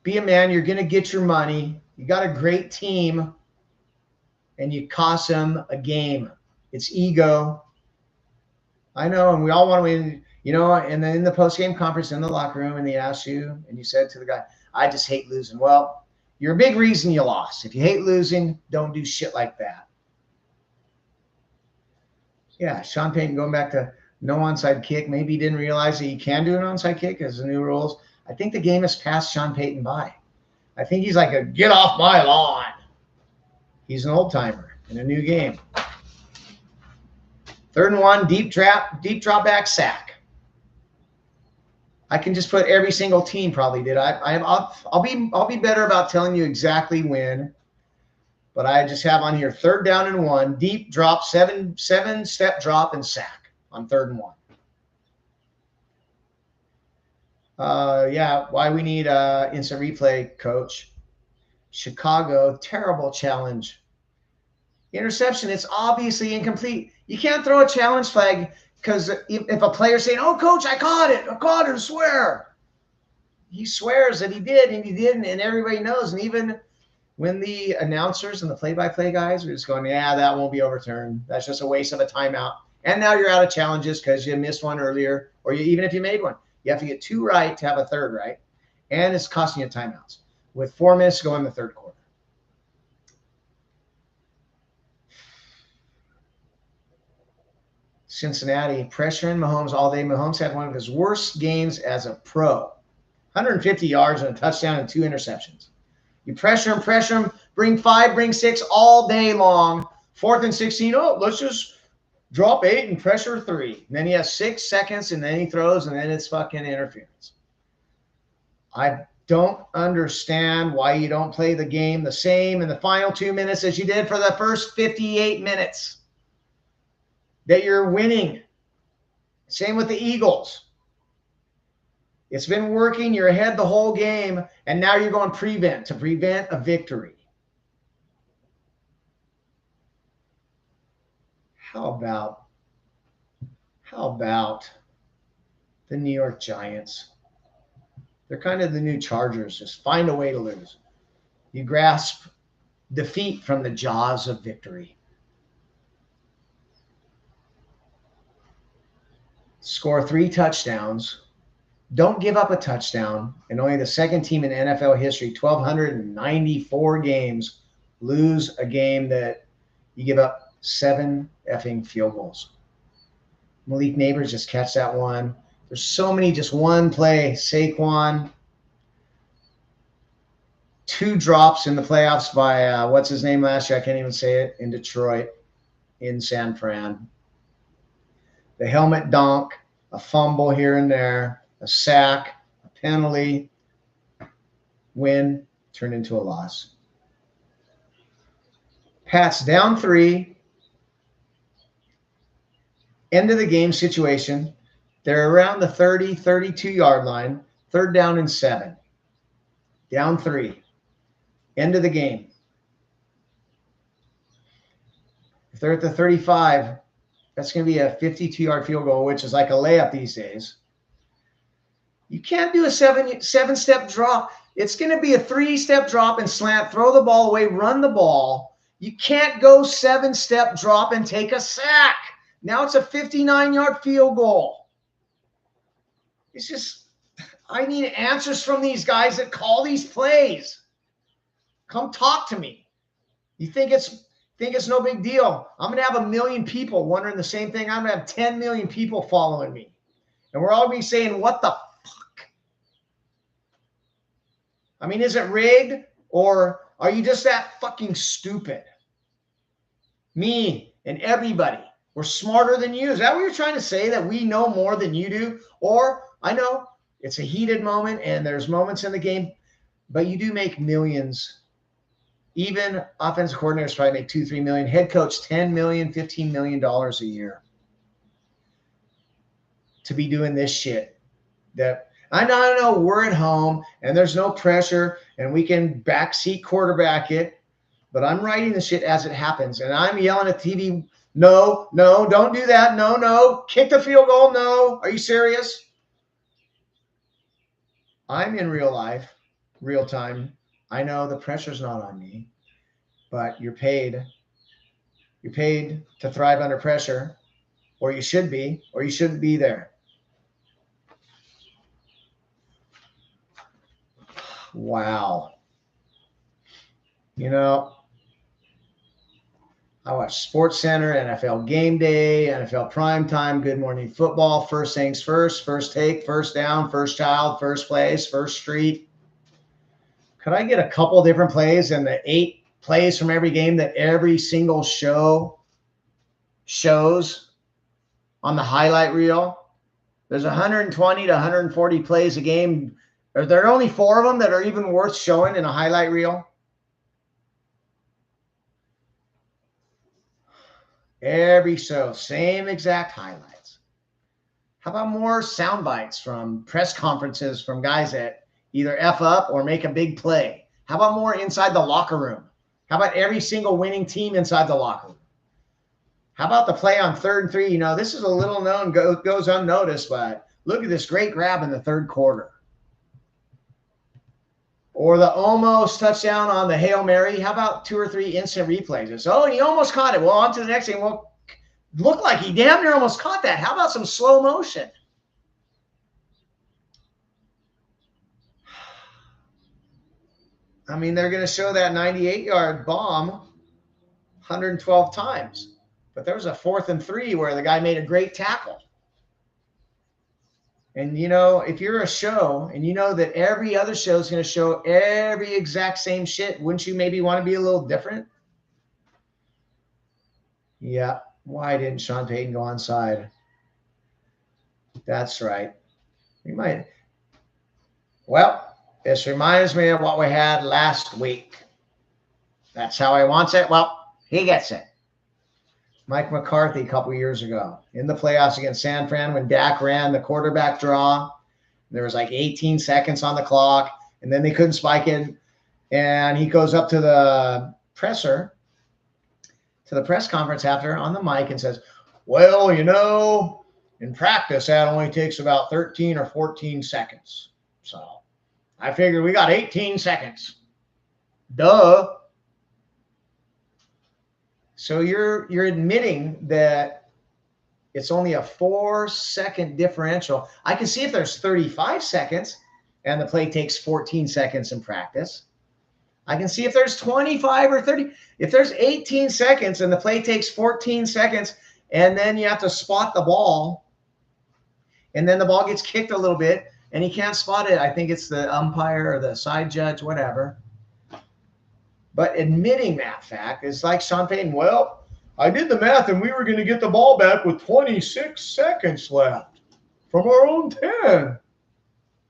Be a man. You're going to get your money. You got a great team. And you cost them a game. It's ego. I know, and we all want to win. You know, and then in the post-game conference in the locker room, and they asked you, and you said to the guy, I just hate losing. Well, you're a big reason you lost. If you hate losing, don't do shit like that. Yeah, Sean Payton going back to no onside kick. Maybe he didn't realize that you can do an onside kick as the new rules. I think the game has passed Sean Payton by. I think he's like a get off my lawn. He's an old timer in a new game. 3rd and 1, deep drop back sack. I can just put every single team probably did. I'll be better about telling you exactly when. But I just have on here 3rd down and 1, deep drop, 7-step drop and sack on 3rd and 1. Yeah, why we need instant replay, coach. Chicago, terrible challenge. Interception, it's obviously incomplete. You can't throw a challenge flag because if a player's saying, oh, coach, I caught it, I swear. He swears that he did and he didn't, and everybody knows. And even when the announcers and the play-by-play guys are just going, yeah, that won't be overturned. That's just a waste of a timeout. And now you're out of challenges because you missed one earlier, or even if you made one. You have to get 2 right to have a 3rd right. And it's costing you timeouts with 4 minutes to go in the 3rd quarter. Cincinnati, pressuring Mahomes all day. Mahomes had one of his worst games as a pro. 150 yards and a touchdown and 2 interceptions. You pressure him, bring 5, bring 6 all day long. 4th and 16, oh, let's just drop 8 and pressure 3. And then he has 6 seconds, and then he throws, and then it's fucking interference. I don't understand why you don't play the game the same in the final 2 minutes as you did for the first 58 minutes. That you're winning. Same with the Eagles. It's been working. You're ahead the whole game, and now you're going prevent to prevent a victory. How about the New York Giants? They're kind of the new Chargers. Just find a way to lose. You grasp defeat from the jaws of victory. Score 3 touchdowns. Don't give up a touchdown. And only the 2nd team in NFL history, 1,294 games, lose a game that you give up 7 effing field goals. Malik Neighbors just catch that one. There's so many, just one play. Saquon. 2 drops in the playoffs by, what's his name last year? I can't even say it. In Detroit. In San Fran. The helmet dunk, a fumble here and there, a sack, a penalty, win, turned into a loss. Pats down 3, end of the game situation. They're around the 30, 32-yard line. 3rd down and 7. Down 3. End of the game. If they're at the 35, that's going to be a 52-yard field goal, which is like a layup these days. You can't do a seven-step drop. It's going to be a 3-step drop and slant, throw the ball away, run the ball. You can't go 7-step drop and take a sack. Now it's a 59-yard field goal. It's just, I need answers from these guys that call these plays. Come talk to me. You think it's no big deal? I'm going to have 1 million people wondering the same thing. I'm going to have 10 million people following me. And we're all going to be saying, what the fuck? I mean, is it rigged? Or are you just that fucking stupid? Me and everybody. We're smarter than you. Is that what you're trying to say? That we know more than you do? Or, I know it's a heated moment and there's moments in the game, but you do make millions. Even offensive coordinators probably make 2-3 million. Head coach, $10 million, $15 million a year to be doing this shit. That I know we're at home and there's no pressure and we can backseat quarterback it, but I'm writing the shit as it happens. And I'm yelling at TV, no, don't do that. No, kick the field goal. No, are you serious? I'm in real life, real time. I know the pressure's not on me, but you're paid. You're paid to thrive under pressure, or you should be, or you shouldn't be there. Wow. You know, I watch Sports Center, NFL Game Day, NFL Primetime, Good Morning Football, First Things First, First Take, First Down, First Child, First Place, First Street. Could I get a couple different plays and the 8 plays from every game that every single show shows on the highlight reel? There's 120 to 140 plays a game. Are there only 4 of them that are even worth showing in a highlight reel? Every show, same exact highlights. How about more sound bites from press conferences from guys that either F up or make a big play? How about more inside the locker room? How about every single winning team inside the locker room? How about the play on 3rd and 3? You know, this is a little known, goes unnoticed, but look at this great grab in the 3rd quarter. Or the almost touchdown on the Hail Mary. How about 2 or 3 instant replays? It's, oh, he almost caught it. Well, on to the next thing. Well, looked like he damn near almost caught that. How about some slow motion? I mean, they're going to show that 98-yard bomb 112 times. But there was a 4th and 3 where the guy made a great tackle. And, you know, if you're a show and you know that every other show is going to show every exact same shit, wouldn't you maybe want to be a little different? Yeah. Why didn't Sean Payton go onside? That's right. We might. Well, this reminds me of what we had last week. That's how he wants it. Well, he gets it. Mike McCarthy a couple years ago in the playoffs against San Fran when Dak ran the quarterback draw. There was like 18 seconds on the clock, and then they couldn't spike it. And he goes up to the presser, to the press conference after on the mic and says, well, you know, in practice, that only takes about 13 or 14 seconds. So I figured we got 18 seconds. Duh. So you're admitting that it's only a 4-second differential. I can see if there's 35 seconds and the play takes 14 seconds in practice. I can see if there's 25 or 30. If there's 18 seconds and the play takes 14 seconds and then you have to spot the ball and then the ball gets kicked a little bit and he can't spot it. I think it's the umpire or the side judge, whatever. But admitting that fact is like Sean Payton. Well, I did the math and we were going to get the ball back with 26 seconds left from our own 10.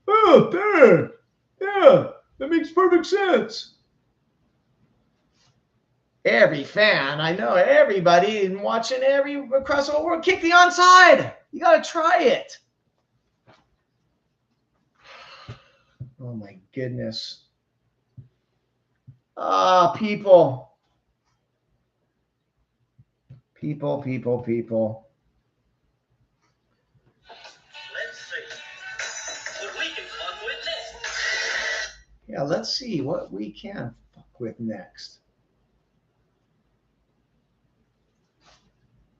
Oh, there. Yeah, that makes perfect sense. Every fan, I know everybody and watching across the whole world kick the onside. You got to try it. Oh my goodness. Ah, people. People. Let's see what we can fuck with next. Yeah, let's see what we can fuck with next.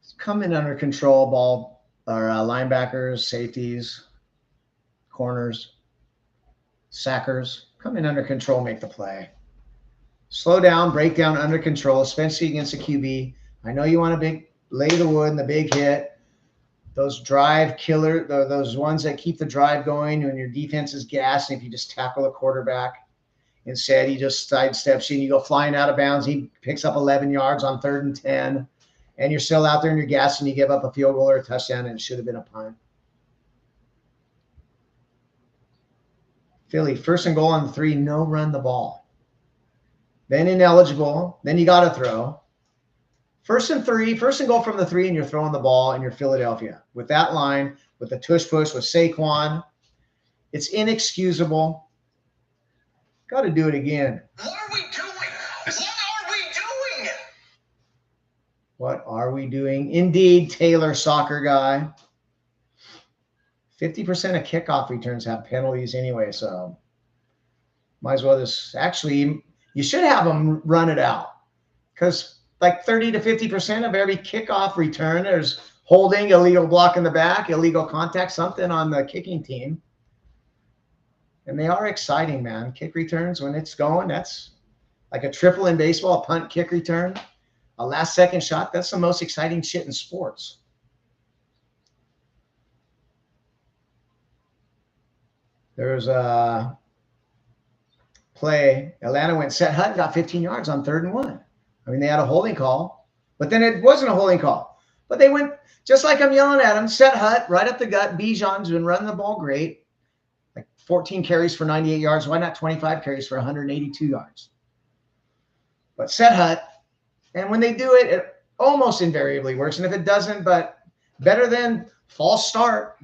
It's coming under control, ball or linebackers, safeties, corners, sackers. Coming under control, make the play. Slow down, break down under control, especially against a QB. I know you want to lay the wood and the big hit. Those drive killer, those ones that keep the drive going when your defense is gassed. And if you just tackle a quarterback, instead he just sidesteps you and you go flying out of bounds. He picks up 11 yards on 3rd and 10, and you're still out there and you're gassed and you give up a field goal or a touchdown and it should have been a punt. Philly, 1st and goal on the 3, no run the ball. Then ineligible. Then you got to throw. 1st and 3, 1st and goal from the 3, and you're throwing the ball, and you're Philadelphia. With that line, with the tush push, with Saquon, it's inexcusable. Got to do it again. What are we doing? What are we doing? What are we doing? Indeed, Taylor, soccer guy. 50% of kickoff returns have penalties anyway, so might as well just actually, you should have them run it out because like 30 to 50% of every kickoff return, there's holding, illegal block in the back, illegal contact, something on the kicking team. And they are exciting, man. Kick returns, when it's going, that's like a triple in baseball, a punt, kick return, a last second shot. That's the most exciting shit in sports. There's a play. Atlanta went set Hutton, got 15 yards on 3rd and 1. I mean, they had a holding call, but then it wasn't a holding call. But they went, just like I'm yelling at them, set Hut right up the gut. Bijan's been running the ball great. Like 14 carries for 98 yards. Why not 25 carries for 182 yards? But set Hut. And when they do it, it almost invariably works. And if it doesn't, but better than false start.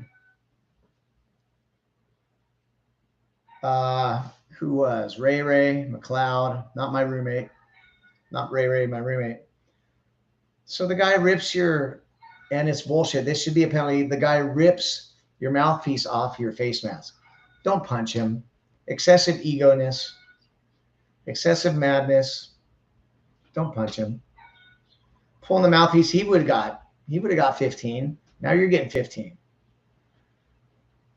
Who was? Ray McLeod, not my roommate. Not Ray, my roommate. So the guy rips your, and it's bullshit. This should be a penalty. The guy rips your mouthpiece off your face mask. Don't punch him. Excessive ego-ness. Excessive madness. Don't punch him. Pulling the mouthpiece, he would have got 15. Now you're getting 15.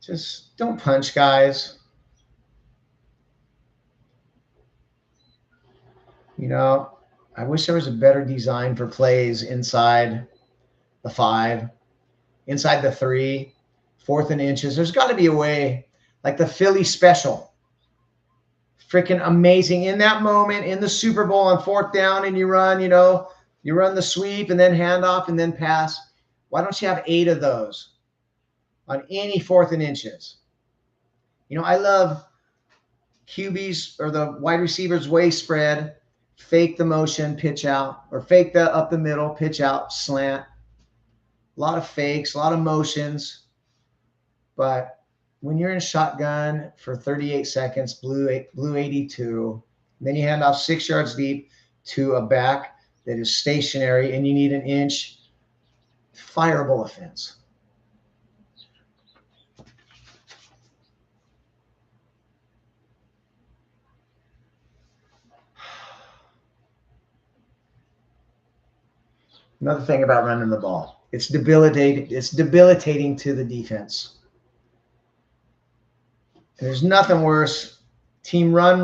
Just don't punch, guys. You know, I wish there was a better design for plays inside the 5, inside the 3, 4th and inches. There's got to be a way, like the Philly special. Freaking amazing. In that moment, in the Super Bowl on 4th down, and you run, you run the sweep and then handoff and then pass. Why don't you have 8 of those on any 4th and inches? I love QBs or the wide receivers way spread. Fake the motion, pitch out, or fake the up the middle, pitch out, slant. A lot of fakes, a lot of motions. But when you're in shotgun for 38 seconds, blue 82, then you hand off 6 yards deep to a back that is stationary and you need an inch, fireable offense. Another thing about running the ball, it's debilitating. It's debilitating to the defense. And there's nothing worse. Team run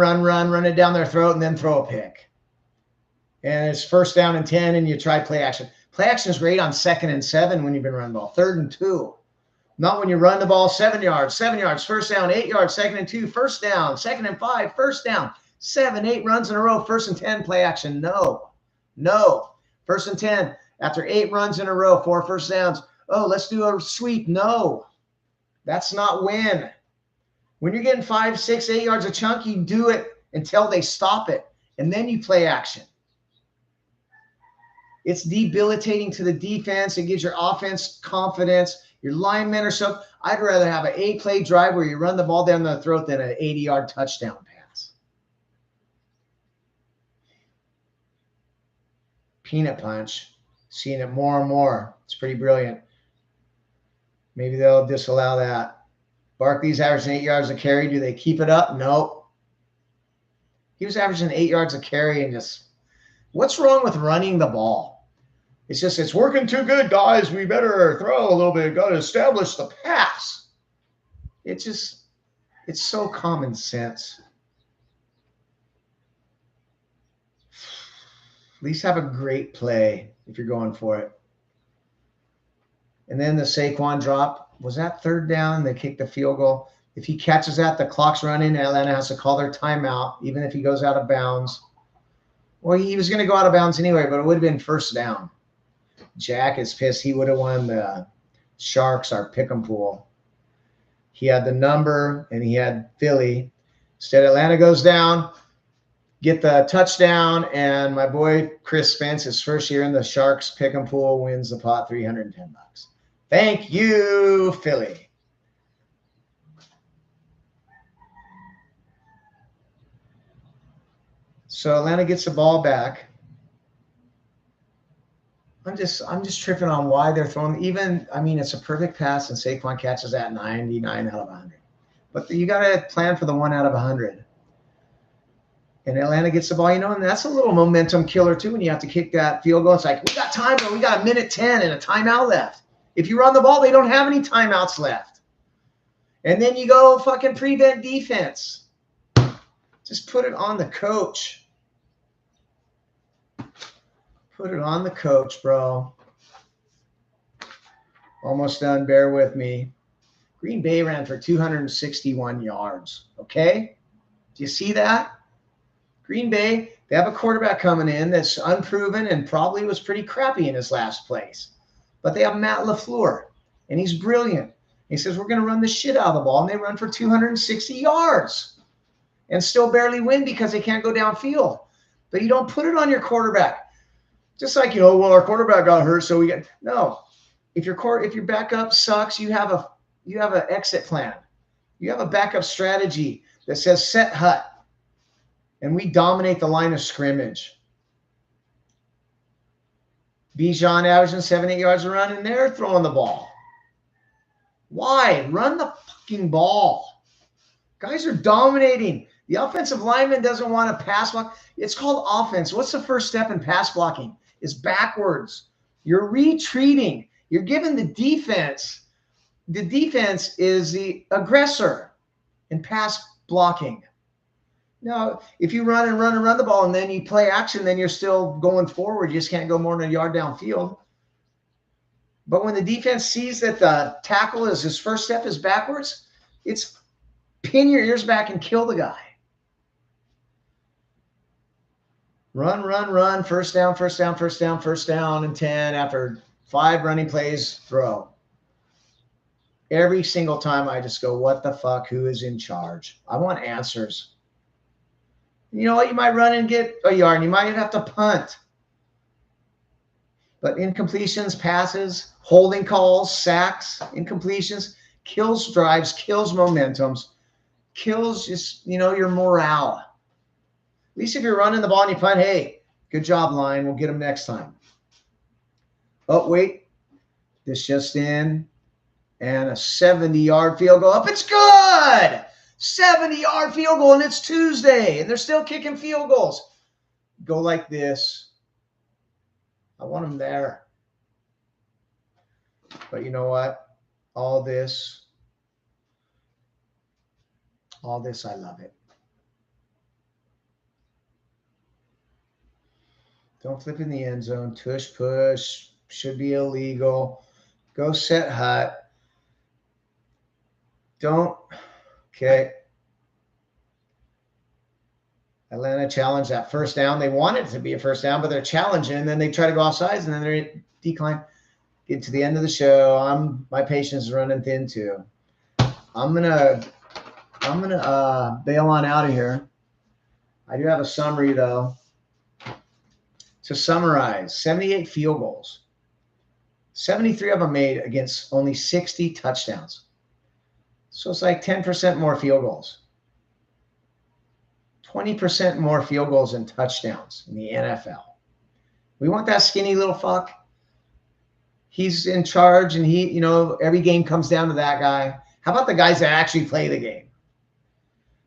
it down their throat and then throw a pick. And it's 1st down and 10 and you try play action. Play action is great on 2nd and 7 when you've been running the ball. 3rd and 2. Not when you run the ball 7 yards, 1st down, 8 yards, 2nd and 2, 1st down, 2nd and 5, 1st down, 7, 8 runs in a row, 1st and 10, play action. No. 1st and 10. After 8 runs in a row, 4 first downs. Oh, let's do a sweep. No, that's not win. When you're getting 5, 6, 8 yards a chunk, you do it until they stop it. And then you play action. It's debilitating to the defense. It gives your offense confidence. Your linemen are so. I'd rather have an 8-play drive where you run the ball down the throat than an 80-yard touchdown pass. Peanut punch. Seeing it more and more. It's pretty brilliant. Maybe they'll disallow that. Barkley's averaging 8 yards a carry. Do they keep it up? Nope. He was averaging 8 yards a carry and just, what's wrong with running the ball? It's just, it's working too good, guys. We better throw a little bit. Got to establish the pass. It's just, it's so common sense. At least have a great play if you're going for it. And then the Saquon drop, was that third down? They kicked the field goal. If he catches that, the clock's running. Atlanta has to call their timeout, even if he goes out of bounds. Well, he was going to go out of bounds anyway, but it would have been first down. Jack is pissed. He would have won the Sharks, our pick'em pool. He had the number, and he had Philly. Instead, Atlanta goes down, get the touchdown, and my boy Chris Spence, his first year in the Sharks pick'em pool, wins the pot, $310. Thank you, Philly. So Atlanta gets the ball back. I'm just tripping on why they're throwing. Even, I mean, it's a perfect pass, and Saquon catches that 99 out of 100. But you got to plan for the 1 out of 100. And Atlanta gets the ball, you know, and that's a little momentum killer too when you have to kick that field goal. It's like, we got time, but we got 1:10 and a timeout left. If you run the ball, they don't have any timeouts left. And then you go fucking prevent defense. Just put it on the coach. Put it on the coach, bro. Almost done. Bear with me. Green Bay ran for 261 yards. Okay? Do you see that? Green Bay, they have a quarterback coming in that's unproven and probably was pretty crappy in his last place. But they have Matt LaFleur, and he's brilliant. He says, we're going to run the shit out of the ball, and they run for 260 yards and still barely win because they can't go downfield. But you don't put it on your quarterback. Just like, you know, well, our quarterback got hurt, so we get – no. If your backup sucks, you have an exit plan. You have a backup strategy that says set hut. And we dominate the line of scrimmage. Bijan averaging 7-8 yards a run, and they're throwing the ball. Why? Run the fucking ball. Guys are dominating. The offensive lineman doesn't want to pass block. It's called offense. What's the first step in pass blocking? It's backwards. You're retreating. You're giving the defense. The defense is the aggressor in pass blocking. No, if you run the ball and then you play action, then you're still going forward. You just can't go more than a yard downfield. But when the defense sees that the tackle is his first step is backwards, it's pin your ears back and kill the guy. Run, first down, and 10 after 5 running plays, throw. Every single time I just go, what the fuck? Who is in charge? I want answers. You know what? You might run and get a yard, and you might have to punt. But incompletions, passes, holding calls, sacks, incompletions, kills drives, kills momentums, kills just, you know, your morale. At least if you're running the ball and you punt, hey, good job, line. We'll get them next time. Oh, wait. This just in. And a 70-yard field goal up. It's good! 70-yard field goal, and it's Tuesday, and they're still kicking field goals. Go like this. I want them there. But you know what? All this, I love it. Don't flip in the end zone. Tush push. Should be illegal. Go set hut. Don't. Okay. Atlanta challenged that first down. They want it to be a first down, but they're challenging. And then they try to go off sides, and then they decline. Get to the end of the show. My patience is running thin too. I'm gonna bail on out of here. I do have a summary though. To summarize, 78 field goals. 73 of them made against only 60 touchdowns. So it's like 10% more field goals. 20% more field goals and touchdowns in the NFL. We want that skinny little fuck. He's in charge, and every game comes down to that guy. How about the guys that actually play the game?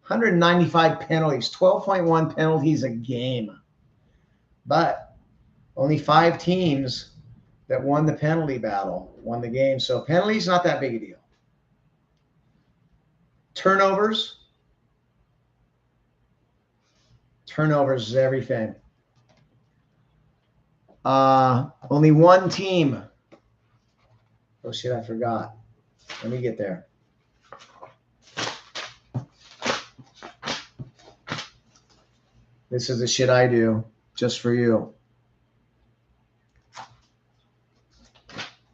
195 penalties, 12.1 penalties a game. But only 5 teams that won the penalty battle won the game. So penalties, not that big a deal. Turnovers. Turnovers is everything. Only one team. Oh shit, I forgot. Let me get there. This is the shit I do just for you.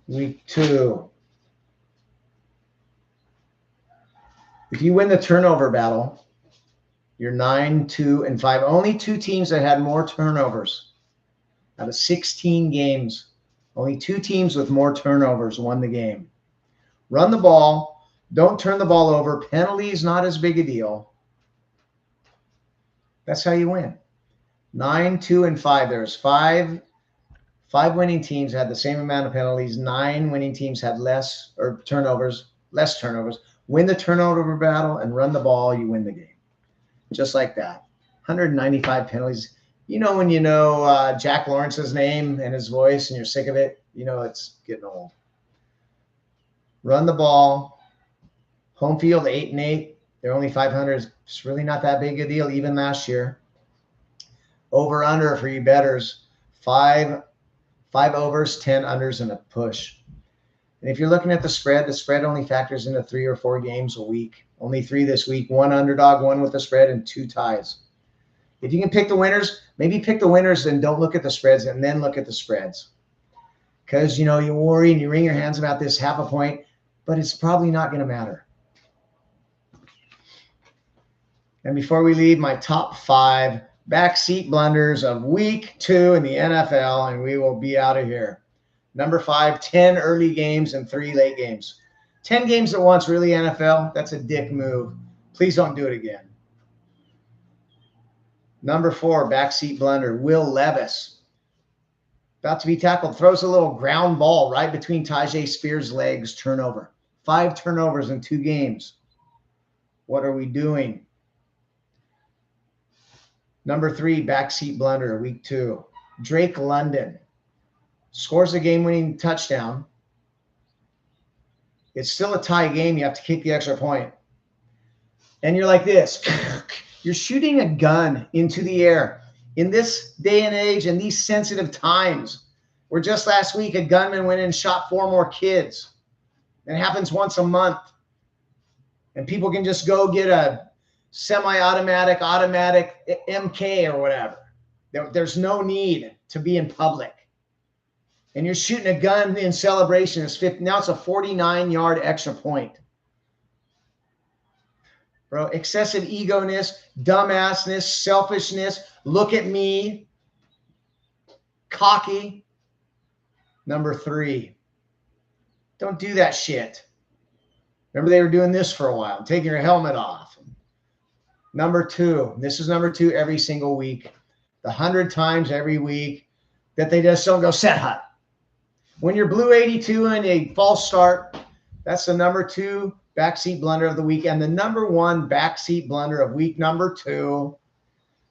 Week 2. If you win the turnover battle, you're 9-2-5. Only 2 teams that had more turnovers out of 16 games. Only 2 teams with more turnovers won the game. Run the ball. Don't turn the ball over. Penalties, not as big a deal. That's how you win. 9-2-5. There's 5 winning teams had the same amount of penalties. 9 winning teams had less turnovers. Win the turnover battle and run the ball, you win the game. Just like that. 195 penalties. When Jack Lawrence's name and his voice and you're sick of it, it's getting old. Run the ball. Home field 8-8. They're only 500. It's really not that big a deal, even last year. Over under for you bettors. 5 overs, 10 unders, and a push. And if you're looking at the spread only factors into 3 or 4 games a week. Only 3 this week. 1 underdog, 1 with the spread, and 2 ties. If you can pick the winners, maybe pick the winners and don't look at the spreads and then look at the spreads. Because, you worry and you wring your hands about this half a point, but it's probably not going to matter. And before we leave, my top 5 backseat blunders of week 2 in the NFL, and we will be out of here. Number 5, 10 early games and 3 late games. 10 games at once, really, NFL? That's a dick move. Please don't do it again. Number 4, backseat blunder, Will Levis. About to be tackled, throws a little ground ball right between Tajay Spears' legs, turnover. 5 turnovers in 2 games. What are we doing? Number 3, backseat blunder, week 2. Drake London scores a game-winning touchdown. It's still a tie game. You have to kick the extra point. And you're like this. You're shooting a gun into the air. In this day and age and these sensitive times, where just last week a gunman went in and shot 4 more kids. It happens once a month. And people can just go get a semi-automatic, automatic MK or whatever. There's no need to be in public. And you're shooting a gun in celebration. Now it's a 49-yard extra point. Bro, excessive ego-ness, dumbassness, selfishness, look at me, cocky. Number 3, don't do that shit. Remember they were doing this for a while, taking your helmet off. Number 2, this is number 2 every single week. The 100 times every week that they just don't go set hut. When you're blue 82 and a false start, that's the number 2 backseat blunder of the week. And the number 1 backseat blunder of week number 2,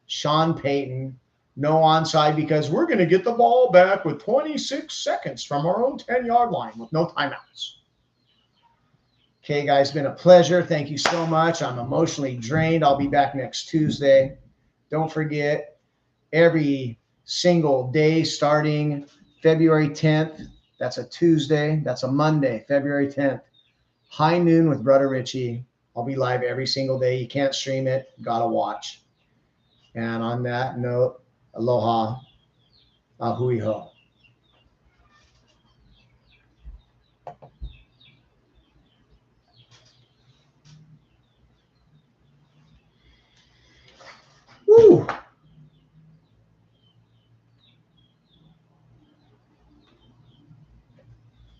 Sean Payton, no onside because we're going to get the ball back with 26 seconds from our own 10-yard line with no timeouts. Okay, guys, been a pleasure. Thank you so much. I'm emotionally drained. I'll be back next Tuesday. Don't forget, every single day starting February 10th, that's a Tuesday, that's a Monday, February 10th, high noon with Brother Richie. I'll be live every single day. You can't stream it. Gotta watch. And on that note, aloha, ahui ho.